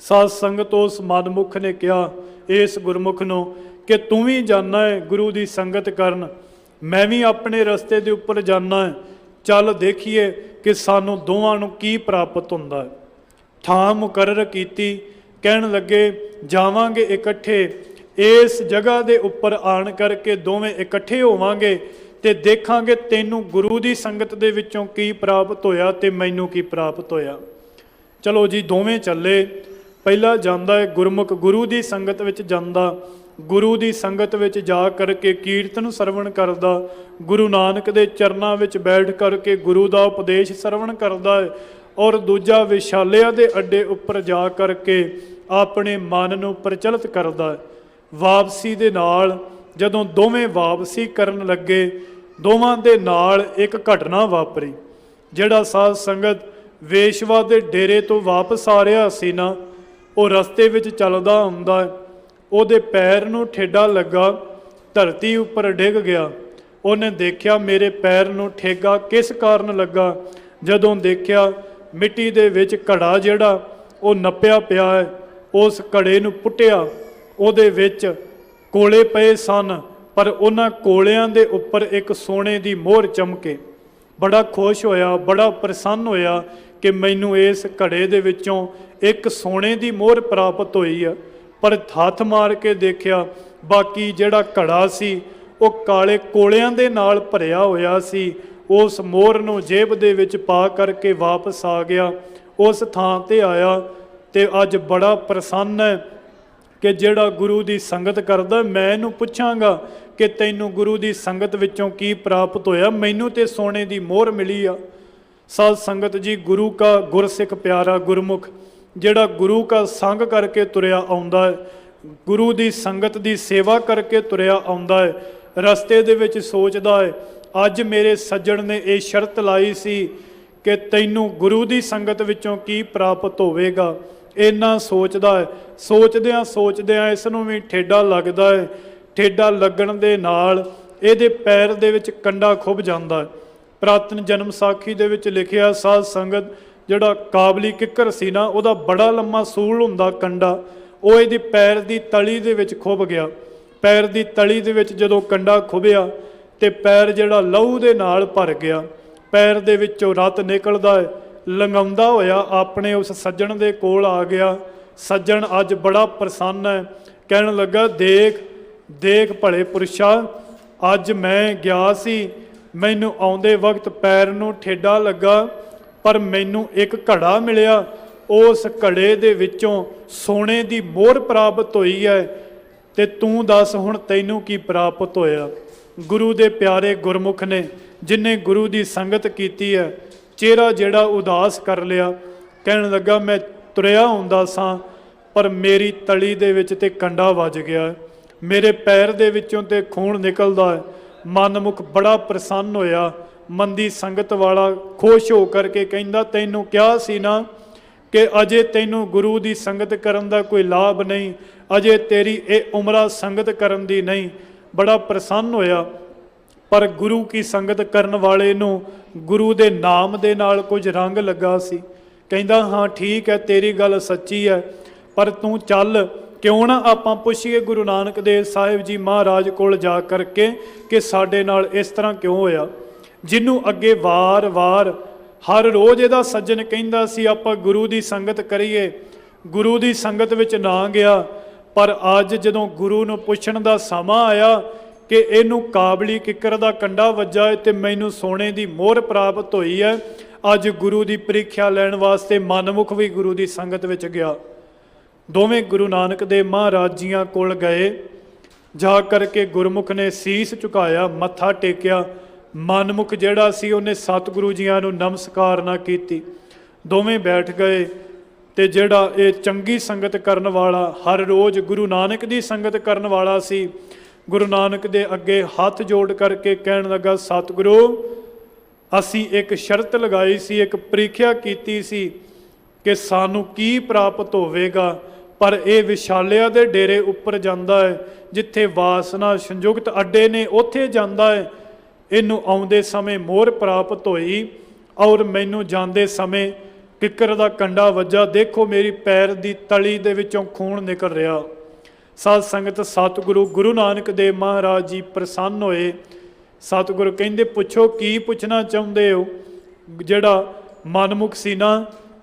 A: ਸਾਧ ਸੰਗਤ ਉਸ ਮਨਮੁਖ ਨੇ ਕਿਹਾ ਇਸ ਗੁਰਮੁਖ ਨੂੰ ਕਿ ਤੂੰ ਵੀ ਜਾਣਾ ਹੈ ਗੁਰੂ ਦੀ ਸੰਗਤ ਕਰਨ, ਮੈਂ ਵੀ ਆਪਣੇ ਰਸਤੇ ਦੇ ਉੱਪਰ ਜਾਣਾ ਹੈ, ਚੱਲ ਦੇਖੀਏ ਕਿ ਸਾਨੂੰ ਦੋਵਾਂ ਨੂੰ ਕੀ ਪ੍ਰਾਪਤ ਹੁੰਦਾ ਹੈ। ਥਾਂ ਮੁਕਰਰ ਕੀਤੀ, ਕਹਿਣ ਲੱਗੇ ਜਾਵਾਂਗੇ ਇਕੱਠੇ, ਇਸ ਜਗ੍ਹਾ ਦੇ ਉੱਪਰ ਆਣ ਕਰਕੇ ਦੋਵੇਂ ਇਕੱਠੇ ਹੋਵਾਂਗੇ ਤੇ ਦੇਖਾਂਗੇ ਤੈਨੂੰ ਗੁਰੂ ਦੀ ਸੰਗਤ ਦੇ ਵਿੱਚੋਂ ਕੀ ਪ੍ਰਾਪਤ ਹੋਇਆ ਤੇ ਮੈਨੂੰ ਕੀ ਪ੍ਰਾਪਤ ਹੋਇਆ। ਚਲੋ ਜੀ ਦੋਵੇਂ ਚੱਲੇ। ਪਹਿਲਾ ਜਾਂਦਾ ਹੈ ਗੁਰਮੁਖ ਗੁਰੂ ਦੀ ਸੰਗਤ ਵਿੱਚ ਜਾਂਦਾ, ਗੁਰੂ ਦੀ ਸੰਗਤ ਵਿੱਚ ਜਾ ਕਰਕੇ ਕੀਰਤਨ ਸਰਵਣ ਕਰਦਾ, ਗੁਰੂ ਨਾਨਕ ਦੇ ਚਰਨਾਂ ਵਿੱਚ ਬੈਠ ਕਰਕੇ ਗੁਰੂ ਦਾ ਉਪਦੇਸ਼ ਸਰਵਣ ਕਰਦਾ ਹੈ। ਔਰ ਦੂਜਾ ਵਿਸ਼ਾਲਿਆਂ ਦੇ ਅੱਡੇ ਉੱਪਰ ਜਾ ਕਰਕੇ ਆਪਣੇ ਮਨ ਨੂੰ ਪ੍ਰਚਲਿਤ ਕਰਦਾ ਹੈ। ਵਾਪਸੀ ਦੇ ਨਾਲ ਜਦੋਂ ਦੋਵੇਂ ਵਾਪਸੀ ਕਰਨ ਲੱਗੇ, ਦੋਵਾਂ ਦੇ ਨਾਲ ਇੱਕ ਘਟਨਾ ਵਾਪਰੀ। ਜਿਹੜਾ ਸਾਧ ਸੰਗਤ ਵੇਸ਼ਵਾ ਦੇ ਡੇਰੇ ਤੋਂ ਵਾਪਸ ਆ ਰਿਹਾ ਸੀ ਨਾ, ਉਹ ਰਸਤੇ ਵਿੱਚ ਚੱਲਦਾ ਹੁੰਦਾ ਹੈ, ਉਹਦੇ ਪੈਰ ਨੂੰ ਠੇਡਾ ਲੱਗਾ, ਧਰਤੀ ਉੱਪਰ ਡਿੱਗ ਗਿਆ। ਉਹਨੇ ਦੇਖਿਆ ਮੇਰੇ ਪੈਰ ਨੂੰ ਠੇਗਾ ਕਿਸ ਕਾਰਨ ਲੱਗਾ। ਜਦੋਂ ਦੇਖਿਆ ਮਿੱਟੀ ਦੇ ਵਿੱਚ ਘੜਾ ਜਿਹੜਾ ਉਹ ਨੱਪਿਆ ਪਿਆ ਹੈ, ਉਸ ਘੜੇ ਨੂੰ ਪੁੱਟਿਆ, ਉਹਦੇ ਵਿੱਚ ਕੋਲੇ ਪਏ ਸਨ, ਪਰ ਉਹਨਾਂ ਕੋਲਿਆਂ ਦੇ ਉੱਪਰ ਇੱਕ ਸੋਨੇ ਦੀ ਮੋਹਰ ਚਮਕੇ। ਬੜਾ ਖੁਸ਼ ਹੋਇਆ, ਬੜਾ ਪ੍ਰਸੰਨ ਹੋਇਆ ਕਿ ਮੈਨੂੰ ਇਸ ਘੜੇ ਦੇ ਵਿੱਚੋਂ ਇੱਕ ਸੋਨੇ ਦੀ ਮੋਹਰ ਪ੍ਰਾਪਤ ਹੋਈ ਆ। ਪਰ ਹੱਥ ਮਾਰ ਕੇ ਦੇਖਿਆ ਬਾਕੀ ਜਿਹੜਾ ਘੜਾ ਸੀ ਉਹ ਕਾਲੇ ਕੋਲਿਆਂ ਦੇ ਨਾਲ ਭਰਿਆ ਹੋਇਆ ਸੀ। ਉਸ ਮੋਹਰ ਨੂੰ ਜੇਬ ਦੇ ਵਿੱਚ ਪਾ ਕਰਕੇ ਵਾਪਸ ਆ ਗਿਆ। ਉਸ ਥਾਂ ਤੇ ਆਇਆ ਤੇ ਅੱਜ ਬੜਾ ਪ੍ਰਸੰਨ ਹੈ ਕਿ ਜਿਹੜਾ ਗੁਰੂ ਦੀ ਸੰਗਤ ਕਰਦਾ, ਮੈਂ ਇਹਨੂੰ ਪੁੱਛਾਂਗਾ ਕਿ ਤੈਨੂੰ ਗੁਰੂ ਦੀ ਸੰਗਤ ਵਿੱਚੋਂ ਕੀ ਪ੍ਰਾਪਤ ਹੋਇਆ, ਮੈਨੂੰ ਤੇ ਸੋਨੇ ਦੀ ਮੋਹਰ ਮਿਲੀ ਆ। ਸਾਧ ਸੰਗਤ ਜੀ, ਗੁਰੂ ਕਾ ਗੁਰਸਿੱਖ ਪਿਆਰਾ ਗੁਰਮੁਖ ਜਿਹੜਾ ਗੁਰੂ ਕਾ ਸੰਗ ਕਰਕੇ ਤੁਰਿਆ ਆਉਂਦਾ ਹੈ, ਗੁਰੂ ਦੀ ਸੰਗਤ ਦੀ ਸੇਵਾ ਕਰਕੇ ਤੁਰਿਆ ਆਉਂਦਾ ਹੈ, ਰਸਤੇ ਦੇ ਵਿੱਚ ਸੋਚਦਾ ਹੈ ਅੱਜ ਮੇਰੇ ਸੱਜਣ ਨੇ ਇਹ ਸ਼ਰਤ ਲਾਈ ਸੀ ਕਿ ਤੈਨੂੰ ਗੁਰੂ ਦੀ ਸੰਗਤ ਵਿੱਚੋਂ ਕੀ ਪ੍ਰਾਪਤ ਹੋਵੇਗਾ। ਇੰਨਾ ਸੋਚਦਾ ਹੈ, ਸੋਚਦਿਆਂ ਸੋਚਦਿਆਂ ਇਸ ਨੂੰ ਵੀ ਠੇਡਾ ਲੱਗਦਾ ਹੈ। ਠੇਡਾ ਲੱਗਣ ਦੇ ਨਾਲ ਇਹਦੇ ਪੈਰ ਦੇ ਵਿੱਚ ਕੰਡਾ ਖੁੱਭ ਜਾਂਦਾ ਹੈ। ਪ੍ਰਾਤਨ ਜਨਮ ਸਾਖੀ ਦੇ ਵਿੱਚ ਲਿਖਿਆ, ਸਾਧ ਸੰਗਤ ਜਿਹੜਾ ਕਾਬਲੀ ਕਿੱਕਰ ਸੀ ਨਾ, ਉਹਦਾ ਬੜਾ ਲੰਮਾ ਸੂਲ ਹੁੰਦਾ ਕੰਡਾ, ਉਹ ਇਹਦੀ ਪੈਰ ਦੀ ਤਲੀ ਦੇ ਵਿੱਚ ਖੁੱਭ ਗਿਆ। ਪੈਰ ਦੀ ਤਲੀ ਦੇ ਵਿੱਚ ਜਦੋਂ ਕੰਡਾ ਖੁੱਭਿਆ ਤੇ ਪੈਰ ਜਿਹੜਾ ਲਹੂ ਦੇ ਨਾਲ ਭਰ ਗਿਆ। ਪੈਰ ਦੇ ਵਿੱਚੋਂ ਰਤ ਨਿਕਲਦਾ ਹੈ, ਲੰਘਾਉਂਦਾ ਹੋਇਆ ਆਪਣੇ ਉਸ ਸੱਜਣ ਦੇ ਕੋਲ ਆ ਗਿਆ। ਸੱਜਣ ਅੱਜ ਬੜਾ ਪ੍ਰਸੰਨ ਹੈ, ਕਹਿਣ ਲੱਗਾ ਦੇਖ ਦੇਖ ਭਲੇ ਪੁਰਸ਼ਾ, ਅੱਜ ਮੈਂ ਗਿਆ ਸੀ, ਮੈਨੂੰ ਆਉਂਦੇ ਵਕਤ ਪੈਰ ਨੂੰ ਠੇਡਾ ਲੱਗਾ, ਪਰ ਮੈਨੂੰ ਇੱਕ ਘੜਾ ਮਿਲਿਆ, ਉਸ ਘੜੇ ਦੇ ਵਿੱਚੋਂ ਸੋਨੇ ਦੀ ਮੋਹਰ ਪ੍ਰਾਪਤ ਹੋਈ ਹੈ, ਤੇ ਤੂੰ ਦੱਸ ਹੁਣ ਤੈਨੂੰ ਕੀ ਪ੍ਰਾਪਤ ਹੋਇਆ। ਗੁਰੂ ਦੇ ਪਿਆਰੇ ਗੁਰਮੁਖ ਨੇ ਜਿਨੇ ਗੁਰੂ ਦੀ ਸੰਗਤ ਕੀਤੀ ਹੈ, ਚਿਹਰਾ ਜਿਹੜਾ ਉਦਾਸ ਕਰ ਲਿਆ। ਕਹਿਣ ਲੱਗਾ ਮੈਂ ਤੁਰਿਆ ਹੁੰਦਾ ਸਾਂ, ਪਰ ਮੇਰੀ ਤਲੀ ਦੇ ਵਿੱਚ ਤੇ ਕੰਡਾ ਵੱਜ ਗਿਆ, ਮੇਰੇ ਪੈਰ ਦੇ ਵਿੱਚੋਂ ਤੇ ਖੂਨ ਨਿਕਲਦਾ ਹੈ। ਮਨਮੁਖ ਬੜਾ ਪ੍ਰਸੰਨ ਹੋਇਆ, ਮੰਦੀ ਸੰਗਤ ਵਾਲਾ ਖੁਸ਼ ਹੋ ਕਰਕੇ ਕਹਿੰਦਾ ਤੈਨੂੰ ਕਿਹਾ ਸੀ ਨਾ ਕਿ ਅਜੇ ਤੈਨੂੰ ਗੁਰੂ ਦੀ ਸੰਗਤ ਕਰਨ ਦਾ ਕੋਈ ਲਾਭ ਨਹੀਂ, ਅਜੇ ਤੇਰੀ ਇਹ ਉਮਰਾ ਸੰਗਤ ਕਰਨ ਦੀ ਨਹੀਂ। ਬੜਾ ਪ੍ਰਸੰਨ ਹੋਇਆ, ਪਰ ਗੁਰੂ ਕੀ ਸੰਗਤ ਕਰਨ ਵਾਲੇ ਨੂੰ ਗੁਰੂ ਦੇ ਨਾਮ ਦੇ ਨਾਲ ਕੁਝ ਰੰਗ ਲੱਗਾ ਸੀ। ਕਹਿੰਦਾ ਹਾਂ ਠੀਕ ਹੈ, ਤੇਰੀ ਗੱਲ ਸੱਚੀ ਹੈ, ਪਰ ਤੂੰ ਚੱਲ क्यों ना आपां पुछीए गुरु नानक देव साहिब जी महाराज कोल जा करके कि साडे नाल इस तरह क्यों होया। जिन्हों अगे वार वार हर रोज़ इहदा सज्जन कहिंदा सी आपां गुरु दी संगत करिए, गुरु दी संगत विच ना गया। पर अज जदों गुरु नूं पुछण दा समा आया कि इहनूं काबली किकर दा कंडा वज्जा है ते मैनूं सोने दी मोहर प्राप्त होई है, अज गुरु दी परीक्षा लैण वास्ते मनमुख भी गुरु दी संगत विच गया। दोवें गुरु नानक देव महाराज जियां कोल गए, जा करके गुरमुख ने सीस झुकाया, मत्था टेकिया। मनमुख जिहड़ा सी उहने सतगुरु जियां नूं नमस्कार ना कीती। दोवें बैठ गए ते जिहड़ा ये चंगी संगत करन वाला, हर रोज़ गुरु नानक दी संगत करन वाला सी, गुरु नानक दे अगे हथ जोड़ करके कहन लगा, सतगुरु असी एक शर्त लगाई सी, एक परीक्षा कीती सी कि सानू की प्राप्त होवेगा, पर यह विशालिया दे डेरे उपर जांदा है, जिथे वासना संयुक्त अड्डे ने उत्थे जांदा है। इनू आउंदे समय मोहर प्राप्त होई और मैनू जांदे समय किकर दा कंडा वज्जा, देखो मेरी पैर दी तली दे विचों खून निकल रहा। साध संगत सतगुरु गुरु नानक देव महाराज जी प्रसन्न होए। सतगुरु कहंदे पुछो की पुछना चाहुंदे हो। जिहड़ा मनमुख सी ना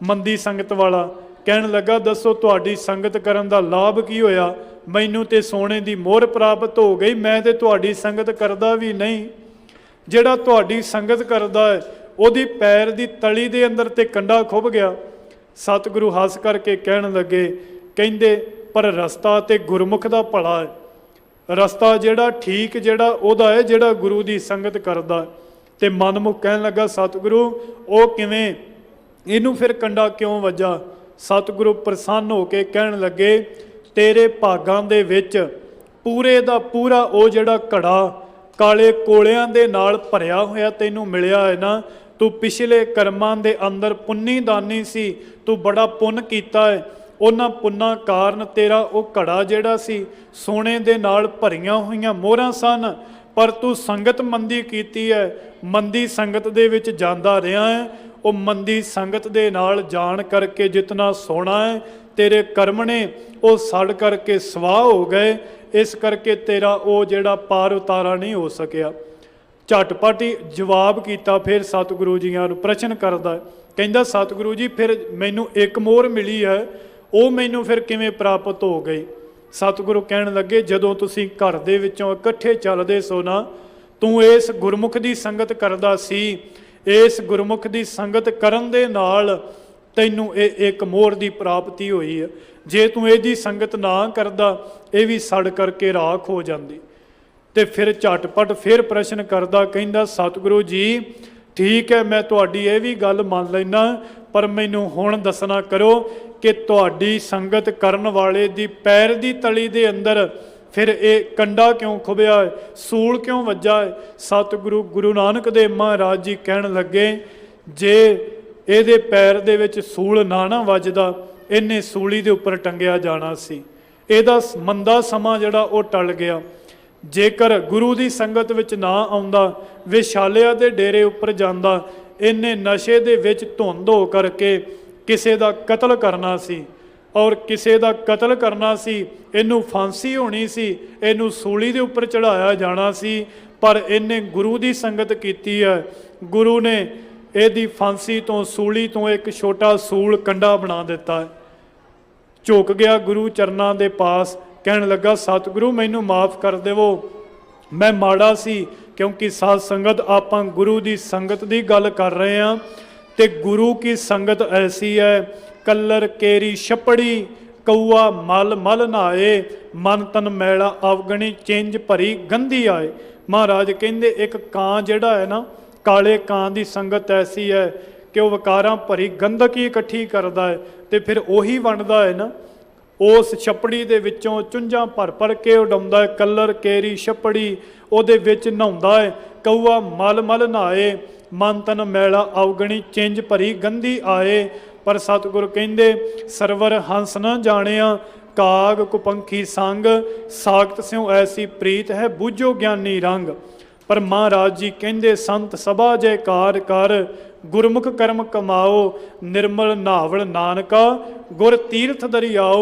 A: मंदी संगत वाला कहन लगा, दसो तुहाडी संगत करन दा लाभ की होया। मैनू ते सोने दी मोहर प्राप्त हो गई, मैं ते तुहाडी संगत करदा भी नहीं। जिहड़ा तुहाडी संगत करदा है उहदी पैर दी तली दे अंदर ते कंडा खुभ गया। सतगुरु हस करके कहन लगे, कहंदे पर रस्ता ते गुरमुख दा भला है, रस्ता जिहड़ा ठीक जिहड़ा उहदा है जिहड़ा गुरु दी संगत करदा है। ते मनमुख कहन लगा, सतगुरु ओ किवें, इनू फिर कंडा क्यों वज्जा। सतगुरु प्रसन्न होके कहन लगे, तेरे भागां दे विच पूरे दा पूरा ओ जिहड़ा घड़ा काले कोलियां दे नाल भरिया होया तैनूं मिलिया है ना, तू पिछले कर्मां दे अंदर पुन्नी दानी सी, तू बड़ा पुन्न कीता है। उन्हां पुन्नां कारण तेरा वो घड़ा जिहड़ा सी सोने दे नाल भरियां होईयां मोहरां सन, पर तू संगत मंदी कीती है, मंदी संगत दे विच जांदा रहा है। वो मंदी संगत दे नाल जान करके जितना सोना है तेरे कर्म ने वो सड़ करके स्वाह हो गए, इस करके तेरा वो जिहड़ा पार उतारा नहीं हो सकिया। झटपट ही जवाब किया। फिर सतगुरु जियां नूं प्रश्न करदा है, कहंदा सतगुरु जी फिर मैनू एक मोहर मिली है, वो मैनू फिर किवें प्राप्त हो गई। सतगुरु कहन लगे, जदों तुसीं घर दे विचों इकट्ठे चलदे सो ना, तू इस गुरमुख दी संगत करदा सी, इस गुरमुख दी संगत करन दे नाल तैनू एक मोहर दी प्राप्ति हुई है। जे तू इहदी संगत ना करदा, ये भी सड़ करके राख हो जाती। तो फिर झटपट फिर प्रश्न करदा, कहंदा सतगुरु जी ठीक है, मैं तुहाडी ये भी गल मान लैना, पर मैनू हुण दसना करो कि तुहाडी संगत करन वाले दी पैर दी तली दे अंदर फिर ये कंडा क्यों खुबिया है, सूल क्यों वज्जा है। सतगुरु गुरु नानक देव महाराज जी कहन लगे, जे ਇਹਦੇ पैर दे विच सूल ना वजदा, इन्हें सूली दे उपर टंगिया जाना सी। ਇਹਦਾ मंदा समा जिहड़ा वो टल गया। जेकर गुरु की संगत विच ना आउंदा, विशालिया दे डेरे उपर जांदा, इन्हें नशे दे विच धुंध हो करके किसे दा कतल करना सी, और किसे दा कतल करना सी, इनू फांसी होनी सी, इनू सूली दे उपर चढ़ाया जाना सी। पर इन्हें गुरु की संगत कीती है, गुरु ने ਇਹਦੀ फांसी तो सूली तो एक छोटा सूल कंडा बना दिता है। झुक गया गुरु चरना दे पास, कहन लगा सतगुरु मैनू माफ़ कर देवो, मैं माड़ा सी, क्योंकि साध संगत आपां गुरु की संगत की गल कर रहे हैं। तो गुरु की संगत ऐसी है, कलर केरी छपड़ी कौआ मल मल नहाए, मन तन मैला अवगणी चिंज भरी गंधी आए। महाराज कहंदे एक कां जिहड़ा है ना, काले कां की संगत ऐसी है कि वह वकारां भरी गंधक ही इकट्ठी करता है, तो फिर उही वंडदा है ना, उस छपड़ी दे विचों चुंझां भर भर के उडाउंदा है। कलर केरी छपड़ी उहदे विच नहाउंदा है, कौआ मल मल नहाए, मन तन मैला अवगणी चिंज भरी गंधी आए। पर सतगुरु कहंदे सरवर हंस न जाणिया, काग कुपंखी संग, साखत स्यों ऐसी प्रीत है बूझो ज्ञानी रंग। पर महाराज जी कहंदे संत सभा जयकार कर, गुरमुख कर्म कमाओ, निर्मल नावल नानका गुर तीर्थ दरियाओ।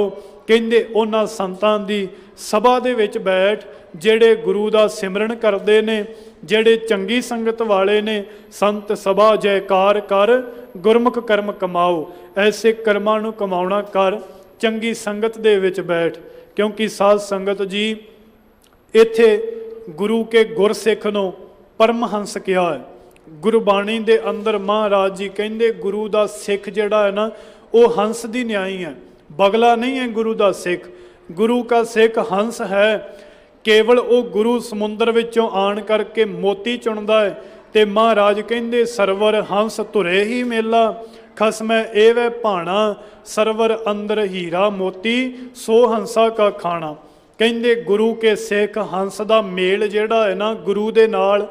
A: ਕਹਿੰਦੇ ਉਹਨਾਂ ਸੰਤਾਂ ਦੀ ਸਭਾ ਦੇ ਵਿੱਚ ਬੈਠ ਜਿਹੜੇ ਗੁਰੂ ਦਾ ਸਿਮਰਨ ਕਰਦੇ ਨੇ, ਜਿਹੜੇ ਚੰਗੀ ਸੰਗਤ ਵਾਲੇ ਨੇ, ਸੰਤ ਸਭਾ ਜੈਕਾਰ ਕਰ ਗੁਰਮੁਖ ਕਰਮ ਕਮਾਓ। ਐਸੇ ਕਰਮਾਂ ਨੂੰ ਕਮਾਉਣਾ ਕਰ, ਚੰਗੀ ਸੰਗਤ ਦੇ ਵਿੱਚ ਬੈਠ। ਕਿਉਂਕਿ ਸਾਧ ਸੰਗਤ ਜੀ ਇੱਥੇ ਗੁਰੂ ਕੇ ਗੁਰਸਿੱਖ ਨੂੰ ਪਰਮਹੰਸ ਕਿਹਾ ਹੈ। ਗੁਰਬਾਣੀ ਦੇ ਅੰਦਰ ਮਹਾਰਾਜ ਜੀ ਕਹਿੰਦੇ ਗੁਰੂ ਦਾ ਸਿੱਖ ਜਿਹੜਾ ਹੈ ਨਾ ਉਹ ਹੰਸ ਦੀ ਨਿਆਈ ਹੈ, ਬਗਲਾ ਨਹੀਂ ਹੈ ਗੁਰੂ ਦਾ ਸਿੱਖ। ਗੁਰੂ ਕਾ ਸਿੱਖ ਹੰਸ ਹੈ। ਕੇਵਲ ਉਹ ਗੁਰੂ ਸਮੁੰਦਰ ਵਿੱਚੋਂ ਆਣ ਕਰਕੇ ਮੋਤੀ ਚੁਣਦਾ ਹੈ। ਤੇ ਮਹਾਰਾਜ ਕਹਿੰਦੇ ਸਰਵਰ ਹੰਸ ਧੁਰੇ ਹੀ ਮੇਲਾ, ਖਸਮੈ ਏਵੈ ਭਾਣਾ, ਸਰਵਰ ਅੰਦਰ ਹੀਰਾ ਮੋਤੀ, ਸੋ ਹੰਸਾ ਕਾ ਖਾਣਾ। ਕਹਿੰਦੇ ਗੁਰੂ ਕੇ ਸਿੱਖ ਹੰਸ ਦਾ ਮੇਲ ਜਿਹੜਾ ਹੈ ਨਾ ਗੁਰੂ ਦੇ ਨਾਲ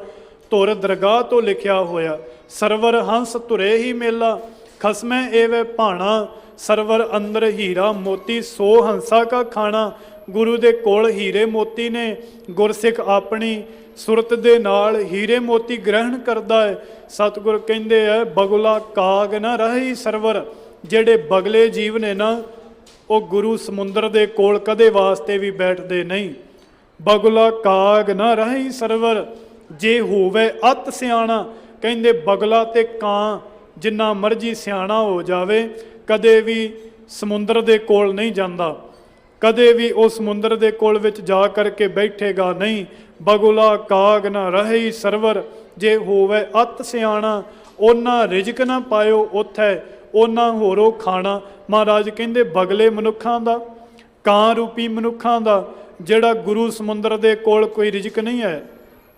A: ਧੁਰ ਦਰਗਾਹ ਤੋਂ ਲਿਖਿਆ ਹੋਇਆ। ਸਰਵਰ ਹੰਸ ਧੁਰੇ ਹੀ ਮੇਲਾ, ਖਸਮੈ ਏਵੈ ਭਾਣਾ, ਸਰਵਰ ਅੰਦਰ ਹੀਰਾ ਮੋਤੀ, ਸੋ ਹੰਸਾ ਕਾ ਖਾਣਾ। ਗੁਰੂ ਦੇ ਕੋਲ ਹੀਰੇ ਮੋਤੀ ਨੇ। ਗੁਰਸਿੱਖ ਆਪਣੀ ਸੁਰਤ ਦੇ ਨਾਲ ਹੀਰੇ ਮੋਤੀ ਗ੍ਰਹਿਣ ਕਰਦਾ ਹੈ। ਸਤਿਗੁਰ ਕਹਿੰਦੇ ਹੈ ਬਗੁਲਾ ਕਾਗ ਨਾ ਰਹੀ ਸਰਵਰ। ਜਿਹੜੇ ਬਗਲੇ ਜੀਵ ਨੇ ਨਾ ਉਹ ਗੁਰੂ ਸਮੁੰਦਰ ਦੇ ਕੋਲ ਕਦੇ ਵਾਸਤੇ ਵੀ ਬੈਠਦੇ ਨਹੀਂ। ਬਗੁਲਾ ਕਾਗ ਨਾ ਰਹੀ ਸਰਵਰ, ਜੇ ਹੋਵੇ ਅਤ ਸਿਆਣਾ। ਕਹਿੰਦੇ ਬਗਲਾ ਤੇ ਕਾਂ ਜਿੰਨਾ ਮਰਜੀ ਸਿਆਣਾ ਹੋ ਜਾਵੇ ਕਦੇ ਵੀ ਸਮੁੰਦਰ ਦੇ ਕੋਲ ਨਹੀਂ ਜਾਂਦਾ, ਕਦੇ ਵੀ ਉਹ ਸਮੁੰਦਰ ਦੇ ਕੋਲ ਵਿੱਚ ਜਾ ਕਰਕੇ ਬੈਠੇਗਾ ਨਹੀਂ। ਬਗੁਲਾ ਕਾਗ ਨਾ ਰਹੀ ਸਰਵਰ, ਜੇ ਹੋਵੇ ਅਤ ਸਿਆਣਾ। ਉਹਨਾਂ ਰਿਜ਼ਕ ਨਾ ਪਾਇਓ ਉੱਥੇ, ਉਹਨਾਂ ਹੋਰੋ ਖਾਣਾ। ਮਹਾਰਾਜ ਕਹਿੰਦੇ ਬਗਲੇ ਮਨੁੱਖਾਂ ਦਾ, ਕਾਂ ਰੂਪੀ ਮਨੁੱਖਾਂ ਦਾ ਜਿਹੜਾ ਗੁਰੂ ਸਮੁੰਦਰ ਦੇ ਕੋਲ ਕੋਈ ਰਿਜ਼ਕ ਨਹੀਂ ਹੈ,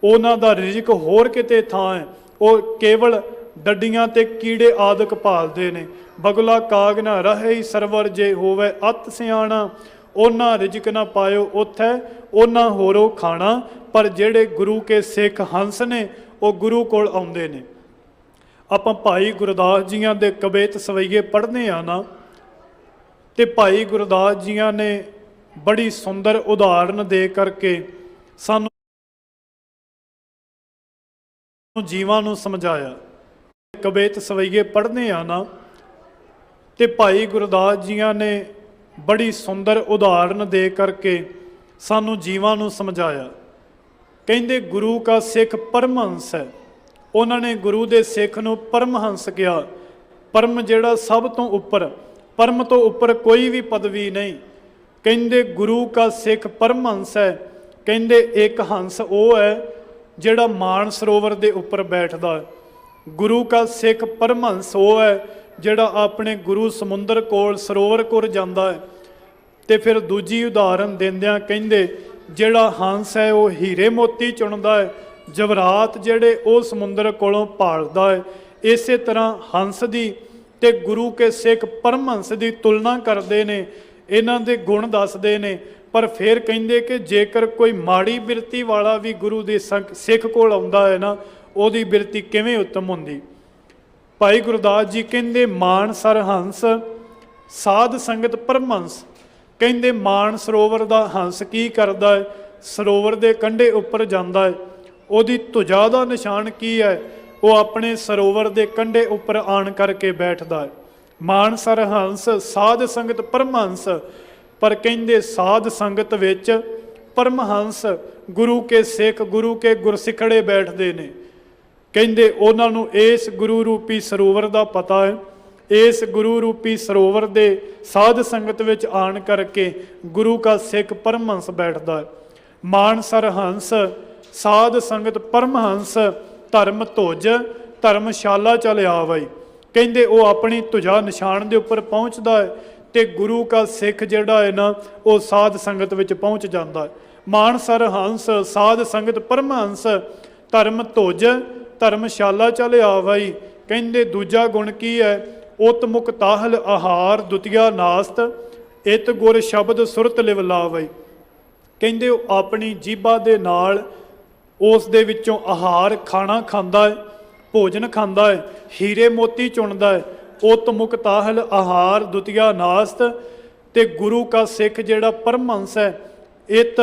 A: ਉਹਨਾਂ ਦਾ ਰਿਜ਼ਕ ਹੋਰ ਕਿਤੇ ਥਾਂ ਹੈ। ਉਹ ਕੇਵਲ ਡੱਡੀਆਂ ਤੇ ਕੀੜੇ ਆਦਿਕ ਭਾਲਦੇ ਨੇ। ਬਗਲਾ ਕਾਗ ਨਾ ਰਹੇ ਸਰਵਰ, ਜੇ ਹੋਵੇ ਅਤ ਸਿਆਣਾ। ਉਹਨਾਂ ਰਿਜ਼ਕ ਨਾ ਪਾਇਓ ਉੱਥੇ, ਉਹਨਾਂ ਹੋਰੋ ਖਾਣਾ। ਪਰ ਜਿਹੜੇ ਗੁਰੂ ਕੇ ਸਿੱਖ ਹੰਸ ਨੇ ਉਹ ਗੁਰੂ ਕੋਲ ਆਉਂਦੇ ਨੇ। ਆਪਾਂ ਭਾਈ ਗੁਰਦਾਸ ਜੀਆਂ ਦੇ ਕਬਿਤ ਸਵਈਏ ਪੜ੍ਹਦੇ ਆ ਨਾ, ਤੇ ਭਾਈ ਗੁਰਦਾਸ ਜੀਆਂ ਨੇ ਬੜੀ ਸੁੰਦਰ ਉਦਾਹਰਨ ਦੇ ਕਰਕੇ ਸਾਨੂੰ ਜੀਵਾਂ ਨੂੰ ਸਮਝਾਇਆ। ਕਬਿਤ ਸਵਈਏ ਪੜ੍ਹਦੇ ਆ ਨਾ, ਤੇ ਭਾਈ ਗੁਰਦਾਸ ਜੀਆਂ ਨੇ ਬੜੀ ਸੁੰਦਰ ਉਦਾਹਰਨ ਦੇ ਕਰਕੇ ਸਾਨੂੰ ਜੀਵਾਂ ਨੂੰ ਸਮਝਾਇਆ। ਕਹਿੰਦੇ ਗੁਰੂ ਕਾ ਸਿੱਖ ਪਰਮਹੰਸ ਹੈ। ਉਹਨਾਂ ਨੇ ਗੁਰੂ ਦੇ ਸਿੱਖ ਨੂੰ ਪਰਮਹੰਸ ਕਿਹਾ। ਪਰਮ ਜਿਹੜਾ ਸਭ ਤੋਂ ਉੱਪਰ, ਪਰਮ ਤੋਂ ਉੱਪਰ ਕੋਈ ਵੀ ਪਦਵੀ ਨਹੀਂ। ਕਹਿੰਦੇ ਗੁਰੂ ਕਾ ਸਿੱਖ ਪਰਮਹੰਸ ਹੈ। ਕਹਿੰਦੇ ਇੱਕ ਹੰਸ ਉਹ ਹੈ ਜਿਹੜਾ ਮਾਨ ਸਰੋਵਰ ਦੇ ਉੱਪਰ ਬੈਠਦਾ। ਗੁਰੂ ਕਾ ਸਿੱਖ ਪਰਮਹੰਸ ਉਹ ਹੈ ਜਿਹੜਾ ਆਪਣੇ ਗੁਰੂ ਸਮੁੰਦਰ ਕੋਲ ਸਰੋਵਰ ਕੋਲ ਜਾਂਦਾ ਹੈ। ਤੇ ਫਿਰ ਦੂਜੀ ਉਦਾਹਰਨ ਦਿੰਦਿਆਂ ਕਹਿੰਦੇ ਜਿਹੜਾ ਹੰਸ ਹੈ ਉਹ ਹੀਰੇ ਮੋਤੀ ਚੁਣਦਾ ਹੈ, ਜਵਰਾਤ ਜਿਹੜੇ ਉਹ ਸਮੁੰਦਰ ਕੋਲੋਂ ਭਾਲਦਾ ਹੈ। ਇਸੇ ਤਰ੍ਹਾਂ ਹੰਸ ਦੀ ਤੇ ਗੁਰੂ ਕੇ ਸਿੱਖ ਪਰਮਹੰਸ ਦੀ ਤੁਲਨਾ ਕਰਦੇ ਨੇ, ਇਹਨਾਂ ਦੇ ਗੁਣ ਦੱਸਦੇ ਨੇ। ਪਰ ਫਿਰ ਕਹਿੰਦੇ ਕਿ ਜੇਕਰ ਕੋਈ ਮਾੜੀ ਬਿਰਤੀ ਵਾਲਾ ਵੀ ਗੁਰੂ ਦੇ ਸਿੱਖ ਕੋਲ ਆਉਂਦਾ ਹੈ ਨਾ, ਉਹਦੀ ਬਿਰਤੀ ਕਿਵੇਂ ਉੱਤਮ ਹੁੰਦੀ। ਭਾਈ ਗੁਰਦਾਸ ਜੀ ਕਹਿੰਦੇ ਮਾਨ ਸਰ ਹੰਸ, ਸਾਧ ਸੰਗਤ ਪਰਮਹੰਸ। ਕਹਿੰਦੇ ਮਾਨ ਸਰੋਵਰ ਦਾ ਹੰਸ ਕੀ ਕਰਦਾ ਹੈ, ਸਰੋਵਰ ਦੇ ਕੰਢੇ ਉੱਪਰ ਜਾਂਦਾ ਹੈ। ਉਹਦੀ ਧੁਜਾ ਦਾ ਨਿਸ਼ਾਨ ਕੀ ਹੈ, ਉਹ ਆਪਣੇ ਸਰੋਵਰ ਦੇ ਕੰਢੇ ਉੱਪਰ ਆਣ ਕਰਕੇ ਬੈਠਦਾ ਹੈ। ਮਾਨ ਸਰ ਹੰਸ, ਸਾਧ ਸੰਗਤ ਪਰਮਹੰਸ। ਪਰ ਕਹਿੰਦੇ ਸਾਧ ਸੰਗਤ ਵਿੱਚ ਪਰਮਹੰਸ ਗੁਰੂ ਕੇ ਸਿੱਖ, ਗੁਰੂ ਕੇ ਗੁਰਸਿੱਖੜੇ ਬੈਠਦੇ ਨੇ। ਕਹਿੰਦੇ ਉਹਨਾਂ ਨੂੰ ਇਸ ਗੁਰੂ ਰੂਪੀ ਸਰੋਵਰ ਦਾ ਪਤਾ ਹੈ। ਇਸ ਗੁਰੂ ਰੂਪੀ ਸਰੋਵਰ ਦੇ ਸਾਧ ਸੰਗਤ ਵਿੱਚ ਆਣ ਕਰਕੇ ਗੁਰੂ ਕਾ ਸਿੱਖ ਪਰਮਹੰਸ ਬੈਠਦਾ ਹੈ। ਮਾਨ ਸਰ ਹੰਸ, ਸਾਧ ਸੰਗਤ ਪਰਮਹੰਸ, ਧਰਮ ਧੁਜ ਧਰਮਸ਼ਾਲਾ ਚਲ ਆਵਈ। ਕਹਿੰਦੇ ਉਹ ਆਪਣੀ ਧੁਜਾ ਨਿਸ਼ਾਨ ਦੇ ਉੱਪਰ ਪਹੁੰਚਦਾ ਹੈ ਤੇ ਗੁਰੂ ਕਾ ਸਿੱਖ ਜਿਹੜਾ ਹੈ ਨਾ ਉਹ ਸਾਧ ਸੰਗਤ ਵਿੱਚ ਪਹੁੰਚ ਜਾਂਦਾ ਹੈ। ਮਾਨ ਸਰ ਹੰਸ, ਸਾਧ ਸੰਗਤ ਪਰਮਹੰਸ, ਧਰਮ ਧੁਜ ਧਰਮਸ਼ਾਲਾ ਚਲ ਆਵਈ। ਕਹਿੰਦੇ ਦੂਜਾ ਗੁਣ ਕੀ ਹੈ, ਉਤ ਮੁਕ ਤਾਹਲ ਆਹਾਰ ਦੁਤੀਆ ਨਾਸਤ, ਇਤ ਗੁਰ ਸ਼ਬਦ ਸੁਰਤ ਲਿਵ ਲਾਵਈ। ਕਹਿੰਦੇ ਉਹ ਆਪਣੀ ਜੀਭਾ ਦੇ ਨਾਲ ਉਸ ਦੇ ਵਿੱਚੋਂ ਆਹਾਰ ਖਾਣਾ ਖਾਂਦਾ ਹੈ, ਭੋਜਨ ਖਾਂਦਾ ਹੈ, ਹੀਰੇ ਮੋਤੀ ਚੁਣਦਾ ਹੈ। ਉਤ ਮੁਕ ਤਾਹਲ ਆਹਾਰ ਦੁਤੀਆ ਨਾਸਤ, ਤੇ ਗੁਰੂ ਕਾ ਸਿੱਖ ਜਿਹੜਾ ਪਰਮਹੰਸ ਹੈ ਇਤ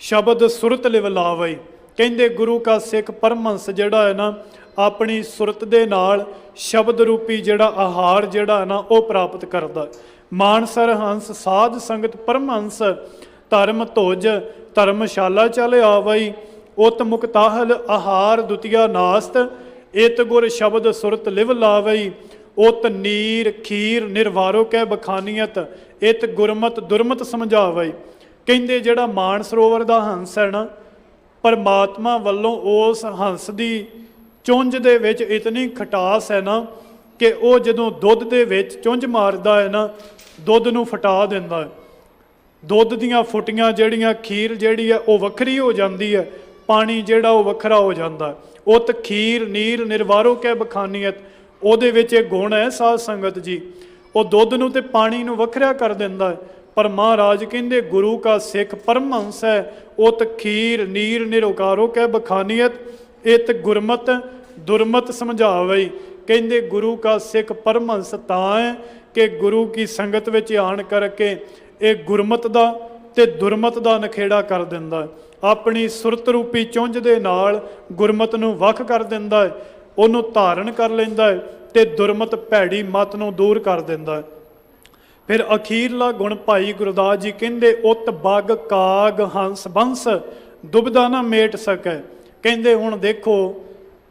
A: ਸ਼ਬਦ ਸੁਰਤ ਲਿਵ ਲਾਵਈ। ਕਹਿੰਦੇ ਗੁਰੂ ਕਾ ਸਿੱਖ ਪਰਮਹੰਸ ਜਿਹੜਾ ਹੈ ਨਾ ਆਪਣੀ ਸੁਰਤ ਦੇ ਨਾਲ ਸ਼ਬਦ ਰੂਪੀ ਜਿਹੜਾ ਆਹਾਰ ਜਿਹੜਾ ਹੈ ਨਾ ਉਹ ਪ੍ਰਾਪਤ ਕਰਦਾ। मानसर हंस साध संगत परमहंस, धर्म धुज धर्मशाला चल आवई, उत मुक्ताहल आहार दुतिया नास्त, इत गुर शब्द सुरत लिव लावई, उत नीर खीर निर्वारो कै बखानीयत, इत गुरमत दुरमत समझावई। कहते जिहड़ा मानसरोवर दा हंस है ना, परमात्मा वल्लों उस हंस दी चुंझ दे विच इतनी खटास है ना कि वह जदों दुध दे विच चुंझ मारदा है ना, दुध नूं फटा दिंदा है। दुध दीयां फुटियां जिहड़ियां खीर जिहड़ी है वह वखरी हो जाती है, पानी जिहड़ा वह वखरा हो जाता है। उत खीर नीर निर्वारो कै बखानीयत, ਉਹਦੇ ਵਿੱਚ ਇਹ ਗੁਣ ਹੈ ਸਾਧ ਸੰਗਤ ਜੀ, ਉਹ ਦੁੱਧ ਨੂੰ ਤੇ ਪਾਣੀ ਨੂੰ ਵੱਖਰਾ ਕਰ ਦਿੰਦਾ ਹੈ। ਪਰ ਮਹਾਰਾਜ ਕਹਿੰਦੇ ਗੁਰੂ ਕਾ ਸਿੱਖ ਪਰਮਹੰਸ ਹੈ, ਉਤ ਖੀਰ ਨੀਰ ਨਿਰੁਕਾਰੋ ਕਹਿ ਬਖਾਨੀਅਤ, ਇਤ ਗੁਰਮਤ ਦੁਰਮਤ ਸਮਝਾਵਈ। ਕਹਿੰਦੇ ਗੁਰੂ ਕਾ ਸਿੱਖ ਪਰਮਹੰਸ ਤਾਂ ਹੈ ਕਿ ਗੁਰੂ ਕੀ ਸੰਗਤ ਵਿੱਚ ਆਣ ਕਰਕੇ ਇਹ ਗੁਰਮਤ ਦਾ ਤੇ ਦੁਰਮਤ ਦਾ ਨਖੇੜਾ ਕਰ ਦਿੰਦਾ ਹੈ। ਆਪਣੀ ਸੁਰਤ ਰੂਪੀ ਚੁੰਝ ਦੇ ਨਾਲ ਗੁਰਮਤ ਨੂੰ ਵੱਖ ਕਰ ਦਿੰਦਾ ਹੈ, ਉਹਨੂੰ ਧਾਰਨ ਕਰ ਲੈਂਦਾ ਹੈ ਤੇ ਦੁਰਮਤ ਭੈੜੀ ਮਤ ਨੂੰ ਦੂਰ ਕਰ ਦਿੰਦਾ ਹੈ। ਫਿਰ ਅਖੀਰਲਾ ਗੁਣ ਭਾਈ ਗੁਰਦਾਸ ਜੀ ਕਹਿੰਦੇ ਉਤ ਬਗ ਕਾਗ ਹੰਸ ਬੰਸ ਦੁਬਦਾ ਨਾ ਮੇਟ ਸਕੈ। ਕਹਿੰਦੇ ਹੁਣ ਦੇਖੋ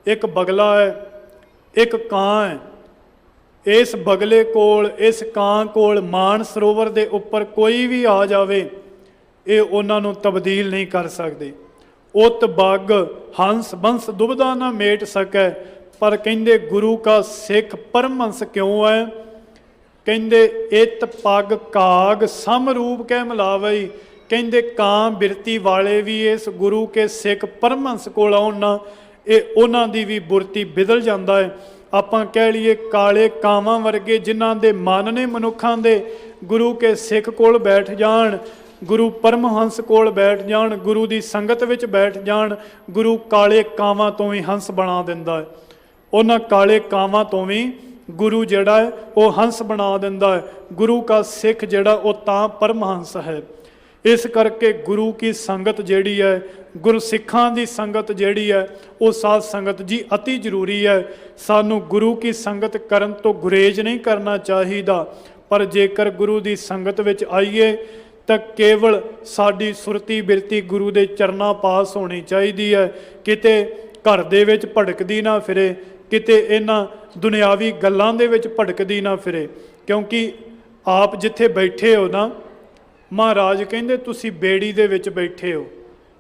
A: ਇੱਕ ਬਗਲਾ ਹੈ, ਇੱਕ ਕਾਂ ਹੈ, ਇਸ ਬਗਲੇ ਕੋਲ ਇਸ ਕਾਂ ਕੋਲ ਮਾਨ ਸਰੋਵਰ ਦੇ ਉੱਪਰ ਕੋਈ ਵੀ ਆ ਜਾਵੇ ਇਹ ਉਹਨਾਂ ਨੂੰ ਤਬਦੀਲ ਨਹੀਂ ਕਰ ਸਕਦੇ। ਉਤ ਬਗ ਹੰਸ ਬੰਸ ਦੁਬਦਾ ਨਾ ਮੇਟ ਸਕੈ। ਪਰ ਕਹਿੰਦੇ ਗੁਰੂ ਕਾ ਸਿੱਖ ਪਰਮਹੰਸ ਕਿਉਂ ਹੈ? ਕਹਿੰਦੇ ਇਤ ਪੱਗ ਕਾਗ ਸਮਰੂਪ ਕਹਿ ਮਿਲਾਵਈ। ਕਹਿੰਦੇ ਕਾਂ ਬਿਰਤੀ ਵਾਲੇ ਵੀ ਇਸ ਗੁਰੂ ਕੇ ਸਿੱਖ ਪਰਮਹੰਸ ਕੋਲ ਆਉਣ ਨਾ ਇਹ ਉਹਨਾਂ ਦੀ ਵੀ ਬੁਰਤੀ ਬਦਲ ਜਾਂਦਾ ਹੈ। ਆਪਾਂ ਕਹਿ ਲਈਏ ਕਾਲੇ ਕਾਵਾਂ ਵਰਗੇ ਜਿਨ੍ਹਾਂ ਦੇ ਮਨ ਨੇ ਮਨੁੱਖਾਂ ਦੇ ਗੁਰੂ ਕੇ ਸਿੱਖ ਕੋਲ ਬੈਠ ਜਾਣ, ਗੁਰੂ ਪਰਮਹੰਸ ਕੋਲ ਬੈਠ ਜਾਣ, ਗੁਰੂ ਦੀ ਸੰਗਤ ਵਿੱਚ ਬੈਠ ਜਾਣ, ਗੁਰੂ ਕਾਲੇ ਕਾਵਾਂ ਤੋਂ ਵੀ ਹੰਸ ਬਣਾ ਦਿੰਦਾ ਹੈ। ਉਹਨਾਂ ਕਾਲੇ ਕਾਵਾਂ ਤੋਂ ਵੀ ਗੁਰੂ ਜਿਹੜਾ ਹੈ ਉਹ ਹੰਸ ਬਣਾ ਦਿੰਦਾ ਹੈ। ਗੁਰੂ ਕਾ ਸਿੱਖ ਜਿਹੜਾ ਉਹ ਤਾਂ ਪਰਮਹੰਸ ਹੈ। ਇਸ ਕਰਕੇ ਗੁਰੂ ਕੀ ਸੰਗਤ ਜਿਹੜੀ ਹੈ, ਗੁਰਸਿੱਖਾਂ ਦੀ ਸੰਗਤ ਜਿਹੜੀ ਹੈ ਉਹ ਸਾਧ ਸੰਗਤ ਜੀ ਅਤੀ ਜ਼ਰੂਰੀ ਹੈ। ਸਾਨੂੰ ਗੁਰੂ ਕੀ ਸੰਗਤ ਕਰਨ ਤੋਂ ਗੁਰੇਜ਼ ਨਹੀਂ ਕਰਨਾ ਚਾਹੀਦਾ, ਪਰ ਜੇਕਰ ਗੁਰੂ ਦੀ ਸੰਗਤ ਵਿੱਚ ਆਈਏ ਤਾਂ ਕੇਵਲ ਸਾਡੀ ਸੁਰਤੀ ਬਿਰਤੀ ਗੁਰੂ ਦੇ ਚਰਨਾਂ ਪਾਸ ਹੋਣੀ ਚਾਹੀਦੀ ਹੈ। ਕਿਤੇ ਘਰ ਦੇ ਵਿੱਚ ਭਟਕਦੀ ਨਾ ਫਿਰੇ, ਕਿਤੇ ਇਹਨਾਂ ਦੁਨਿਆਵੀ ਗੱਲਾਂ ਦੇ ਵਿੱਚ ਭਟਕਦੀ ਨਾ ਫਿਰੇ। ਕਿਉਂਕਿ ਆਪ ਜਿੱਥੇ ਬੈਠੇ ਹੋ ਨਾ, ਮਹਾਰਾਜ ਕਹਿੰਦੇ ਤੁਸੀਂ ਬੇੜੀ ਦੇ ਵਿੱਚ ਬੈਠੇ ਹੋ।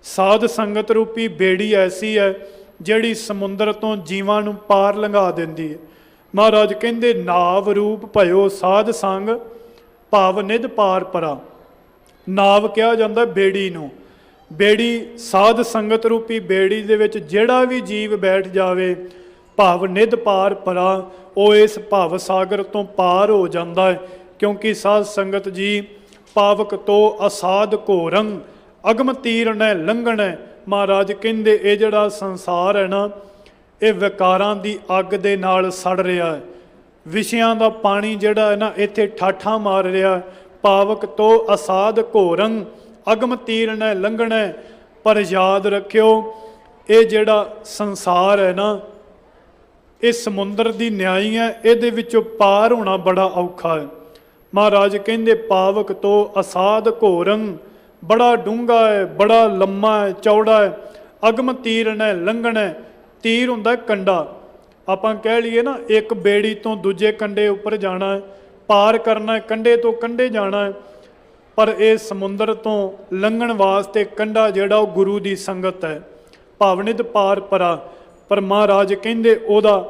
A: ਸਾਧ ਸੰਗਤ ਰੂਪੀ ਬੇੜੀ ਐਸੀ ਹੈ ਜਿਹੜੀ ਸਮੁੰਦਰ ਤੋਂ ਜੀਵਾਂ ਨੂੰ ਪਾਰ ਲੰਘਾ ਦਿੰਦੀ ਹੈ। ਮਹਾਰਾਜ ਕਹਿੰਦੇ ਨਾਵ ਰੂਪ ਭਇਓ ਸਾਧ ਸੰਗ ਭਾਵ ਨਿਧ ਪਾਰ ਪਰਾ। ਨਾਵ ਕਿਹਾ ਜਾਂਦਾ ਬੇੜੀ ਨੂੰ। ਬੇੜੀ ਸਾਧ ਸੰਗਤ ਰੂਪੀ ਬੇੜੀ ਦੇ ਵਿੱਚ ਜਿਹੜਾ ਵੀ ਜੀਵ ਬੈਠ ਜਾਵੇ ਭਾਵ ਨਿਧ ਪਾਰ ਪਰਾ, ਉਹ ਇਸ ਭਵ ਸਾਗਰ ਤੋਂ ਪਾਰ ਹੋ ਜਾਂਦਾ ਹੈ। ਕਿਉਂਕਿ ਸਾਧ ਸੰਗਤ ਜੀ ਪਾਵਕ ਤੋਂ ਅਸਾਧ ਘੋਰੰ ਅਗਮ ਤੀਰਨੈ ਲੰਘਣੈ। ਮਹਾਰਾਜ ਕਹਿੰਦੇ ਇਹ ਜਿਹੜਾ ਸੰਸਾਰ ਹੈ ਨਾ ਇਹ ਵਿਕਾਰਾਂ ਦੀ ਅੱਗ ਦੇ ਨਾਲ ਸੜ ਰਿਹਾ ਹੈ। ਵਿਸ਼ਿਆਂ ਦਾ ਪਾਣੀ ਜਿਹੜਾ ਹੈ ਨਾ ਇੱਥੇ ਠਾਠਾਂ ਮਾਰ ਰਿਹਾ। ਪਾਵਕ ਤੋਂ ਅਸਾਧ ਘੋਰੰ ਅਗਮ ਤੀਰਨੈ ਲੰਘਣੈ। ਪਰ ਯਾਦ ਰੱਖਿਓ ਇਹ ਜਿਹੜਾ ਸੰਸਾਰ ਹੈ ਨਾ ਇਹ ਸਮੁੰਦਰ ਦੀ ਨਿਆਈ ਹੈ, ਇਹਦੇ ਵਿੱਚੋਂ ਪਾਰ ਹੋਣਾ ਬੜਾ ਔਖਾ ਹੈ। ਮਹਾਰਾਜ ਕਹਿੰਦੇ ਪਾਵਕ ਤੋਂ ਅਸਾਧ ਘੋਰੰ, ਬੜਾ ਡੂੰਘਾ ਹੈ, ਬੜਾ ਲੰਮਾ ਹੈ, ਚੌੜਾ ਹੈ। ਅਗਮ ਤੀਰਨੈ ਲੰਘਣੈ। ਤੀਰ ਹੁੰਦਾ ਕੰਡਾ। ਆਪਾਂ ਕਹਿ ਲਈਏ ਨਾ ਇੱਕ ਬੇੜੀ ਤੋਂ ਦੂਜੇ ਕੰਡੇ ਉੱਪਰ ਜਾਣਾ ਹੈ, ਪਾਰ ਕਰਨਾ ਹੈ, ਕੰਡੇ ਤੋਂ ਕੰਡੇ ਜਾਣਾ ਹੈ। ਪਰ ਇਹ ਸਮੁੰਦਰ ਤੋਂ ਲੰਘਣ ਵਾਸਤੇ ਕੰਡਾ ਜਿਹੜਾ ਉਹ ਗੁਰੂ ਦੀ ਸੰਗਤ ਹੈ, ਭਾਵਨਿਤ ਪਾਰ ਪਰਾ। ਪਰ ਮਹਾਰਾਜ ਕਹਿੰਦੇ ਉਹਦਾ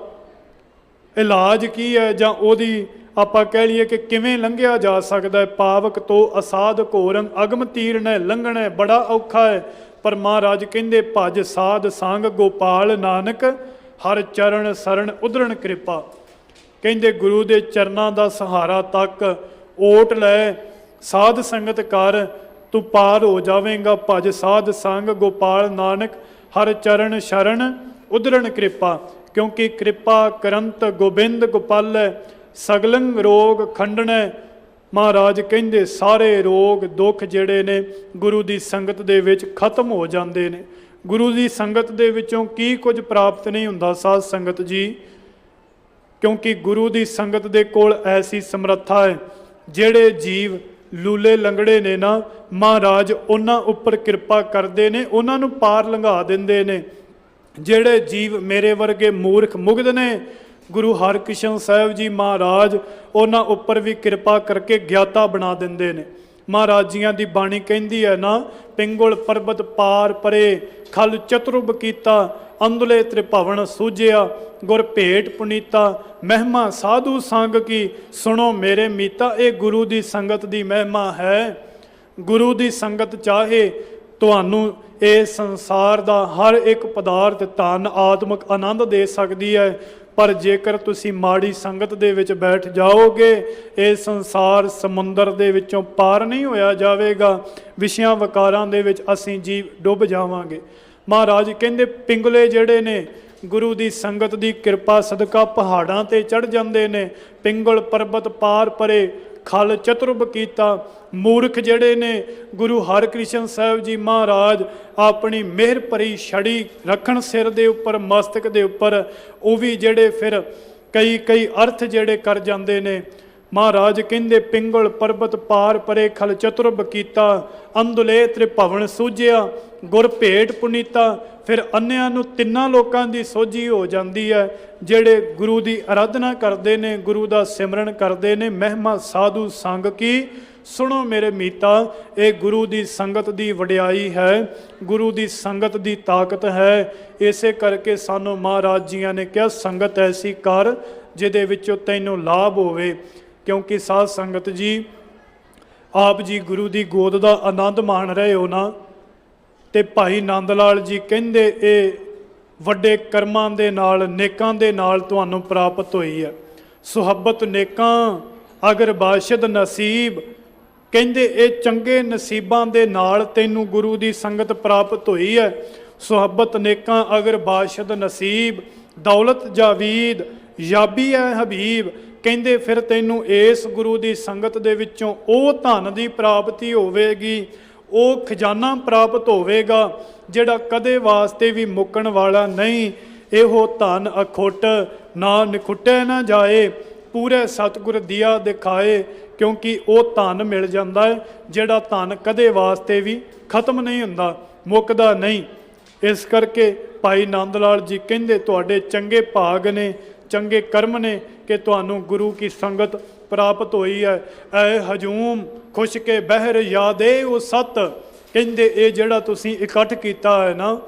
A: ਇਲਾਜ ਕੀ ਹੈ ਜਾਂ ਉਹਦੀ ਆਪਾਂ ਕਹਿ ਲਈਏ ਕਿ ਕਿਵੇਂ ਲੰਘਿਆ ਜਾ ਸਕਦਾ ਹੈ। ਪਾਵਕ ਤੋਂ ਅਸਾਧ ਘੋਰੰ ਅਗਮ ਤੀਰਨੈ ਲੰਘਣੈ, ਬੜਾ ਔਖਾ ਹੈ। ਪਰ ਮਹਾਰਾਜ ਕਹਿੰਦੇ ਭਜ ਸਾਧ ਸੰਗ ਗੋਪਾਲ ਨਾਨਕ ਹਰ ਚਰਨ ਸਰਣ ਉਧਰਣ ਕਿਰਪਾ। ਕਹਿੰਦੇ ਗੁਰੂ ਦੇ ਚਰਨਾਂ ਦਾ ਸਹਾਰਾ ਤੱਕ ਓਟ ਲੈ, ਸਾਧ ਸੰਗਤ ਕਰ, ਤੂੰ ਪਾਰ ਹੋ ਜਾਵੇਂਗਾ। ਭਜ ਸਾਧ ਸੰਗ ਗੋਪਾਲ ਨਾਨਕ ਹਰ ਚਰਨ ਸ਼ਰਨ ਉਧਰਣ ਕਿਰਪਾ। ਕਿਉਂਕਿ ਕਿਰਪਾ ਕਰੰਤ ਗੋਬਿੰਦ ਗੋਪਾਲੈ ਸਗਲੰ ਰੋਗ ਖੰਡਣੈ। ਮਹਾਰਾਜ ਕਹਿੰਦੇ ਸਾਰੇ ਰੋਗ ਦੁੱਖ ਜਿਹੜੇ ਨੇ ਗੁਰੂ ਦੀ ਸੰਗਤ ਦੇ ਵਿੱਚ ਖਤਮ ਹੋ ਜਾਂਦੇ ਨੇ। ਗੁਰੂ ਦੀ ਸੰਗਤ ਦੇ ਵਿੱਚੋਂ ਕੀ ਕੁਝ ਪ੍ਰਾਪਤ ਨਹੀਂ ਹੁੰਦਾ ਸਾਧ ਸੰਗਤ ਜੀ, ਕਿਉਂਕਿ ਗੁਰੂ ਦੀ ਸੰਗਤ ਦੇ ਕੋਲ ਐਸੀ ਸਮਰੱਥਾ ਹੈ। ਜਿਹੜੇ ਜੀਵ ਲੂਲੇ ਲੰਗੜੇ ਨੇ ਨਾ, ਮਹਾਰਾਜ ਉਹਨਾਂ ਉੱਪਰ ਕਿਰਪਾ ਕਰਦੇ ਨੇ, ਉਹਨਾਂ ਨੂੰ ਪਾਰ ਲੰਘਾ ਦਿੰਦੇ ਨੇ। ਜਿਹੜੇ ਜੀਵ ਮੇਰੇ ਵਰਗੇ ਮੂਰਖ ਮੁਗਧ ਨੇ, ਗੁਰੂ ਹਰਕ੍ਰਿਸ਼ਨ ਸਾਹਿਬ ਜੀ ਮਹਾਰਾਜ ਉਹਨਾਂ ਉੱਪਰ ਵੀ ਕਿਰਪਾ ਕਰਕੇ ਗਿਆਤਾ ਬਣਾ ਦਿੰਦੇ ਨੇ। ਮਹਾਰਾਜ ਜੀਆਂ ਦੀ ਬਾਣੀ ਕਹਿੰਦੀ ਹੈ ਨਾ, ਪਿੰਗੁਲ ਪਰਬਤ ਪਾਰ ਪਰੇ ਖਲ ਚਤੁਰਬ ਕੀਤਾ, ਅੰਦਲੇ ਤ੍ਰਿਭਵਨ ਸੂਝਿਆ ਗੁਰ ਭੇਟ ਪੁਨੀਤਾ, ਮਹਿਮਾ ਸਾਧੂ ਸੰਗ ਕੀ ਸੁਣੋ ਮੇਰੇ ਮੀਤਾ। ਇਹ ਗੁਰੂ ਦੀ ਸੰਗਤ ਦੀ ਮਹਿਮਾ ਹੈ। ਗੁਰੂ ਦੀ ਸੰਗਤ ਚਾਹੇ ਤੁਹਾਨੂੰ ਇਸ ਸੰਸਾਰ ਦਾ ਹਰ ਇੱਕ ਪਦਾਰਥ ਧਨ ਆਤਮਿਕ ਆਨੰਦ ਦੇ ਸਕਦੀ ਹੈ, ਪਰ ਜੇਕਰ ਤੁਸੀਂ ਮਾੜੀ ਸੰਗਤ ਦੇ ਵਿੱਚ ਬੈਠ ਜਾਓਗੇ, ਇਹ ਸੰਸਾਰ ਸਮੁੰਦਰ ਦੇ ਵਿੱਚੋਂ ਪਾਰ ਨਹੀਂ ਹੋਇਆ ਜਾਵੇਗਾ। ਵਿਸ਼ਿਆਂ ਵਕਾਰਾਂ ਦੇ ਵਿੱਚ ਅਸੀਂ ਜੀਵ ਡੁੱਬ ਜਾਵਾਂਗੇ। ਮਹਾਰਾਜ ਕਹਿੰਦੇ ਪਿੰਗਲੇ ਜਿਹੜੇ ਨੇ ਗੁਰੂ ਦੀ ਸੰਗਤ ਦੀ ਕਿਰਪਾ ਸਦਕਾ ਪਹਾੜਾਂ ਤੇ ਚੜ੍ਹ ਜਾਂਦੇ ਨੇ। ਪਿੰਗਲ ਪਰਬਤ ਪਾਰ ਪਰੇ ਖਲ ਚਤੁਰਬ ਕੀਤਾ। ਮੂਰਖ ਜਿਹੜੇ ਨੇ ਗੁਰੂ ਹਰਕ੍ਰਿਸ਼ਨ ਸਾਹਿਬ ਜੀ ਮਹਾਰਾਜ ਆਪਣੀ ਮਿਹਰ ਭਰੀ ਛੜੀ ਰੱਖਣ ਸਿਰ ਦੇ ਉੱਪਰ, ਮਸਤਕ ਦੇ ਉੱਪਰ, ਉਹ ਵੀ ਜਿਹੜੇ ਫਿਰ ਕਈ ਅਰਥ ਜਿਹੜੇ ਕਰ ਜਾਂਦੇ ਨੇ। ਮਹਾਰਾਜ ਕਹਿੰਦੇ ਪਿੰਗਲ ਪਰਬਤ ਪਾਰ ਪਰੇ ਖਲ ਚਤੁਰਬ ਕੀਤਾ, ਅੰਦੁਲੇ ਤ੍ਰਿਭਵਨ ਸੂਝਿਆ ਗੁਰ ਭੇਟ ਪੁਨੀਤਾ। ਫਿਰ ਅੰਨਿਆਂ ਨੂੰ ਤਿੰਨਾਂ ਲੋਕਾਂ ਦੀ ਸੋਝੀ ਹੋ ਜਾਂਦੀ ਹੈ, ਜਿਹੜੇ ਗੁਰੂ ਦੀ ਆਰਾਧਨਾ ਕਰਦੇ ਨੇ, ਗੁਰੂ ਦਾ ਸਿਮਰਨ ਕਰਦੇ ਨੇ। ਮਹਿਮਾ ਸਾਧੂ ਸੰਗ ਕੀ ਸੁਣੋ ਮੇਰੇ ਮੀਤਾ। ਇਹ ਗੁਰੂ ਦੀ ਸੰਗਤ ਦੀ ਵਡਿਆਈ ਹੈ, ਗੁਰੂ ਦੀ ਸੰਗਤ ਦੀ ਤਾਕਤ ਹੈ। ਇਸੇ ਕਰਕੇ ਸਾਨੂੰ ਮਹਾਰਾਜ ਜੀਆਂ ਨੇ ਕਿਹਾ ਸੰਗਤ ਐਸੀ ਕਰ ਜਿਹਦੇ ਵਿੱਚੋਂ ਤੈਨੂੰ ਲਾਭ ਹੋਵੇ। ਕਿਉਂਕਿ ਸਾਧ ਸੰਗਤ ਜੀ, ਆਪ ਜੀ ਗੁਰੂ ਦੀ ਗੋਦ ਦਾ ਆਨੰਦ ਮਾਣ ਰਹੇ ਹੋ ਨਾ, ਤੇ ਭਾਈ ਨੰਦ ਲਾਲ ਜੀ ਕਹਿੰਦੇ ਇਹ ਵੱਡੇ ਕਰਮਾਂ ਦੇ ਨਾਲ, ਨੇਕਾਂ ਦੇ ਨਾਲ ਤੁਹਾਨੂੰ ਪ੍ਰਾਪਤ ਹੋਈ ਹੈ। ਸੁਹੱਬਤ ਨੇਕਾਂ ਅਗਰ ਬਾਸ਼ਦ ਨਸੀਬ, ਕਹਿੰਦੇ ਇਹ ਚੰਗੇ ਨਸੀਬਾਂ ਦੇ ਨਾਲ ਤੈਨੂੰ ਗੁਰੂ ਦੀ ਸੰਗਤ ਪ੍ਰਾਪਤ ਹੋਈ ਹੈ। ਸੁਹੱਬਤ ਨੇਕਾਂ ਅਗਰ ਬਾਸ਼ਦ ਨਸੀਬ, ਦੌਲਤ ਜਾਵੀਦ ਯਾਬੀ ਹੈ ਹਬੀਬ। ਕਹਿੰਦੇ ਫਿਰ ਤੈਨੂੰ ਇਸ ਗੁਰੂ ਦੀ ਸੰਗਤ ਦੇ ਵਿੱਚੋਂ ਉਹ ਧਨ ਦੀ ਪ੍ਰਾਪਤੀ ਹੋਵੇਗੀ, ਉਹ ਖਜ਼ਾਨਾ ਪ੍ਰਾਪਤ ਹੋਵੇਗਾ ਜਿਹੜਾ ਕਦੇ ਵਾਸਤੇ ਵੀ ਮੁੱਕਣ ਵਾਲਾ ਨਹੀਂ। ਇਹੋ ਧਨ ਅਖੁੱਟ ਨਾ ਨਿਖੁੱਟੇ ਨਾ ਜਾਏ, ਪੂਰੇ ਸਤਿਗੁਰ ਦੀਆ ਦਿਖਾਏ। ਕਿਉਂਕਿ ਉਹ ਧਨ ਮਿਲ ਜਾਂਦਾ ਹੈ ਜਿਹੜਾ ਧਨ ਕਦੇ ਵਾਸਤੇ ਵੀ ਖਤਮ ਨਹੀਂ ਹੁੰਦਾ, ਮੁੱਕਦਾ ਨਹੀਂ। ਇਸ ਕਰਕੇ ਭਾਈ ਨੰਦ ਲਾਲ ਜੀ ਕਹਿੰਦੇ ਤੁਹਾਡੇ ਚੰਗੇ ਭਾਗ ਨੇ, ਚੰਗੇ ਕਰਮ ਨੇ ਕਿ ਤੁਹਾਨੂੰ ਗੁਰੂ ਕੀ ਸੰਗਤ ਪ੍ਰਾਪਤ ਹੋਈ ਹੈ। ਐ ਹਜੂਮ ਖੁਸ਼ ਕੇ ਬਹਿਰ ਯਾਦੇ ਉਹ ਸਤ। ਕਹਿੰਦੇ ਇਹ ਜਿਹੜਾ ਤੁਸੀਂ ਇਕੱਠ ਕੀਤਾ ਹੈ ਨਾ,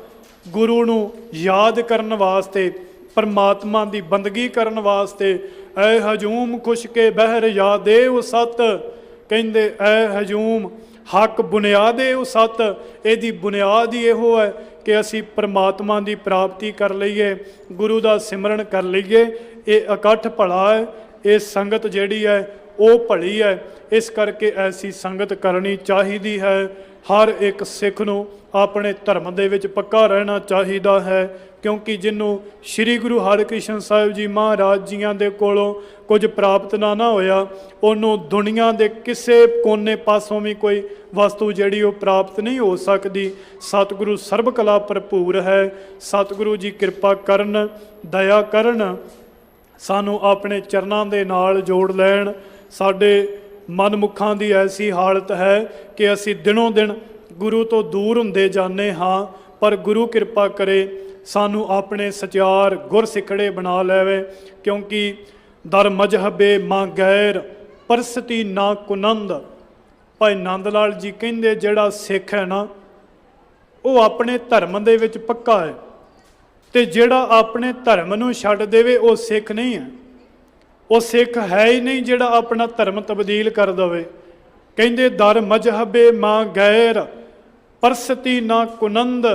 A: ਗੁਰੂ ਨੂੰ ਯਾਦ ਕਰਨ ਵਾਸਤੇ, ਪਰਮਾਤਮਾ ਦੀ ਬੰਦਗੀ ਕਰਨ ਵਾਸਤੇ। ਐ ਹਜੂਮ ਖੁਸ਼ ਕੇ ਬਹਿਰ ਯਾਦੇ ਉਹ ਸਤ। ਕਹਿੰਦੇ ਐ ਹਜੂਮ ਹੱਕ ਬੁਨਿਆਦੇ ਉਹ ਸਤ। ਇਹਦੀ ਬੁਨਿਆਦ ਹੀ ਇਹੋ ਹੈ ਕਿ ਅਸੀਂ ਪਰਮਾਤਮਾ ਦੀ ਪ੍ਰਾਪਤੀ ਕਰ ਲਈਏ, ਗੁਰੂ ਦਾ ਸਿਮਰਨ ਕਰ ਲਈਏ। ਇਹ ਇਕੱਠ ਭਲਾ ਹੈ, ਇਹ ਸੰਗਤ ਜਿਹੜੀ ਹੈ ਉਹ ਭਲੀ ਹੈ। ਇਸ ਕਰਕੇ ਐਸੀ ਸੰਗਤ ਕਰਨੀ ਚਾਹੀਦੀ ਹੈ। ਹਰ ਇੱਕ ਸਿੱਖ ਨੂੰ ਆਪਣੇ ਧਰਮ ਦੇ ਵਿੱਚ ਪੱਕਾ ਰਹਿਣਾ ਚਾਹੀਦਾ ਹੈ। ਕਿਉਂਕਿ ਜਿਹਨੂੰ ਸ੍ਰੀ ਗੁਰੂ ਹਰਕ੍ਰਿਸ਼ਨ ਸਾਹਿਬ ਜੀ ਮਹਾਰਾਜ ਜੀਆਂ ਦੇ ਕੋਲੋਂ ਕੁਝ ਪ੍ਰਾਪਤ ਨਾ ਹੋਇਆ, ਉਹਨੂੰ ਦੁਨੀਆ ਦੇ ਕਿਸੇ ਕੋਨੇ ਪਾਸੋਂ ਵੀ ਕੋਈ ਵਸਤੂ ਜਿਹੜੀ ਉਹ ਪ੍ਰਾਪਤ ਨਹੀਂ ਹੋ ਸਕਦੀ। ਸਤਿਗੁਰੂ ਸਰਬ ਕਲਾ ਭਰਪੂਰ ਹੈ। ਸਤਿਗੁਰੂ ਜੀ ਕਿਰਪਾ ਕਰਨ, ਦਇਆ ਕਰਨ, ਸਾਨੂੰ ਆਪਣੇ ਚਰਨਾਂ ਦੇ ਨਾਲ ਜੋੜ ਲੈਣ। ਸਾਡੇ ਮਨਮੁਖਾਂ ਦੀ ਐਸੀ ਹਾਲਤ ਹੈ ਕਿ ਅਸੀਂ ਦਿਨੋਂ ਦਿਨ ਗੁਰੂ ਤੋਂ ਦੂਰ ਹੁੰਦੇ ਜਾਂਦੇ ਹਾਂ, ਪਰ ਗੁਰੂ ਕਿਰਪਾ ਕਰੇ ਸਾਨੂੰ ਆਪਣੇ ਸਚਿਆਰ ਗੁਰ ਸਿੱਖੜੇ ਬਣਾ ਲੈਵੇ। ਕਿਉਂਕਿ ਦਰ ਮਜ਼ਹਬੇ ਮਾਂ ਗੈਰ ਪਰਸਤੀ ਨਾ ਕੁਨੰਦ। ਭਾਈ ਨੰਦ ਲਾਲ ਜੀ ਕਹਿੰਦੇ ਜਿਹੜਾ ਸਿੱਖ ਹੈ ਨਾ, ਉਹ ਆਪਣੇ ਧਰਮ ਦੇ ਵਿੱਚ ਪੱਕਾ ਹੈ, ਤੇ ਜਿਹੜਾ ਆਪਣੇ ਧਰਮ ਨੂੰ ਛੱਡ ਦੇਵੇ ਉਹ ਸਿੱਖ ਨਹੀਂ ਹੈ। ਉਹ ਸਿੱਖ ਹੈ ਹੀ ਨਹੀਂ ਜਿਹੜਾ ਆਪਣਾ ਧਰਮ ਤਬਦੀਲ ਕਰ ਦੇਵੇ। ਕਹਿੰਦੇ ਦਰ ਮਜ਼ਹਬੇ ਮਾਂ ਗੈਰ ਪਰਸਤੀ ਨਾ ਕੁਨੰਦ।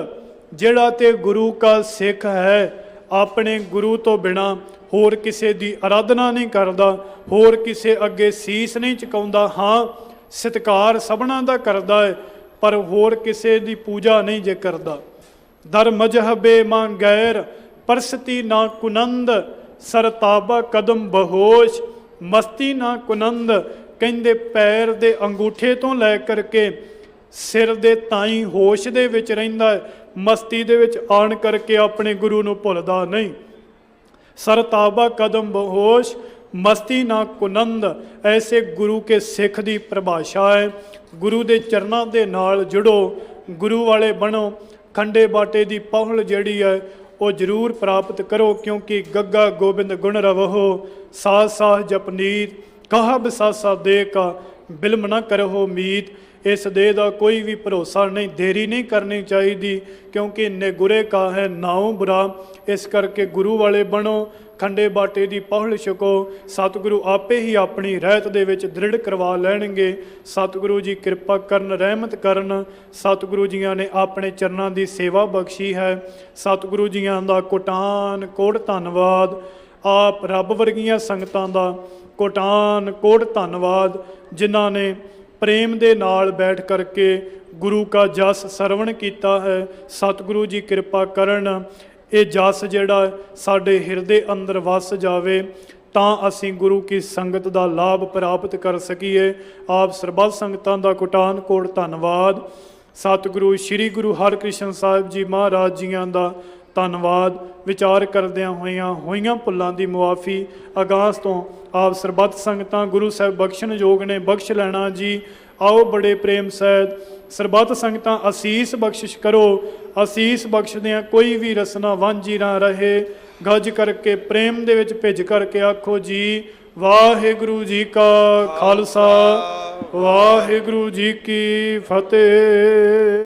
A: ਜਿਹੜਾ ਤੇ ਗੁਰੂ ਕਾ ਸਿੱਖ ਹੈ, ਆਪਣੇ ਗੁਰੂ ਤੋਂ ਬਿਨਾਂ ਹੋਰ ਕਿਸੇ ਦੀ ਆਰਾਧਨਾ ਨਹੀਂ ਕਰਦਾ, ਹੋਰ ਕਿਸੇ ਅੱਗੇ ਸੀਸ ਨਹੀਂ ਝੁਕਾਉਂਦਾ। ਹਾਂ, ਸਤਿਕਾਰ ਸਭਨਾਂ ਦਾ ਕਰਦਾ ਹੈ, ਪਰ ਹੋਰ ਕਿਸੇ ਦੀ ਪੂਜਾ ਨਹੀਂ ਜੇ ਕਰਦਾ। ਦਰ ਮਜ਼ਹਬੇ ਮਾਂ ਗੈਰ ਪਰਸਤੀ ਨਾ ਕੁਨੰਦ, ਸਰਤਾਬਾ ਕਦਮ ਬਹੋਸ਼ ਮਸਤੀ ਨਾ ਕੁਨੰਦ। ਕਹਿੰਦੇ ਪੈਰ ਦੇ ਅੰਗੂਠੇ ਤੋਂ ਲੈ ਕਰਕੇ ਸਿਰ ਦੇ ਤਾਈਂ ਹੋਸ਼ ਦੇ ਵਿੱਚ ਰਹਿੰਦਾ ਹੈ, ਮਸਤੀ ਦੇ ਵਿੱਚ ਆਣ ਕਰਕੇ ਆਪਣੇ ਗੁਰੂ ਨੂੰ ਭੁੱਲਦਾ ਨਹੀਂ। ਸਰਤਾਬਾ ਕਦਮ ਬਹੋਸ਼ मस्ती ना कुनंद, ऐसे गुरु के सिख दी परिभाषा है। गुरु दे चरनां दे नाल जुड़ो, गुरु वाले बनो, खंडे बाटे दी पहुल जिहड़ी है वो जरूर प्राप्त करो, क्योंकि गग्गा गोबिंद गुण रवहो, साथ साथ जपनीत, कहा बसासा दे का, बिलम ना करहो मीत। इस देह का कोई भी भरोसा नहीं, देरी नहीं करनी चाहिए, क्योंकि निगुरे का है नाउ बुरा। इस करके गुरु वाले बनो, खंडे बाटे की पहुल छको, सतगुरु आपे ही अपनी रहत दे विच दृढ़ करवा लैणगे। सतगुरु जी कृपा करन, रहमत करन। सतगुरु जियां ने अपने चरनां की सेवा बख्शी है। सतगुरु जियां दा कोटान कोट धन्नवाद। आप रब वर्गियां संगतां दा कोटान कोट धन्नवाद, जिन्हां ने प्रेम दे नाल बैठ करके गुरु का जस सरवण किया है। सतगुरु जी कृपा करन, ये जस जिहड़ा साडे हिरदे अंदर वस जावे, तां असीं गुरु की संगत का लाभ प्राप्त कर सकीए। आप सरबत संगतां दा कोटान कोट धन्नवाद। सतगुरु श्री गुरु हरकृष्ण साहिब जी महाराज जियां दा धन्नवाद। विचार करदियां होइयां भुल्लां दी मुआफ़ी अगास तो आप सरबत संगतां गुरु साहिब बख्शण योग ने बख्श लैना जी। आओ बड़े प्रेम सहित सरबत संगतां असीस बख्शिश करो। असीस बख्शदियां कोई भी रसना वांझी ना रहे। गज करके प्रेम दे विच भिज करके आखो जी वाहिगुरु जी का खालसा वाहिगुरु जी की फतेह।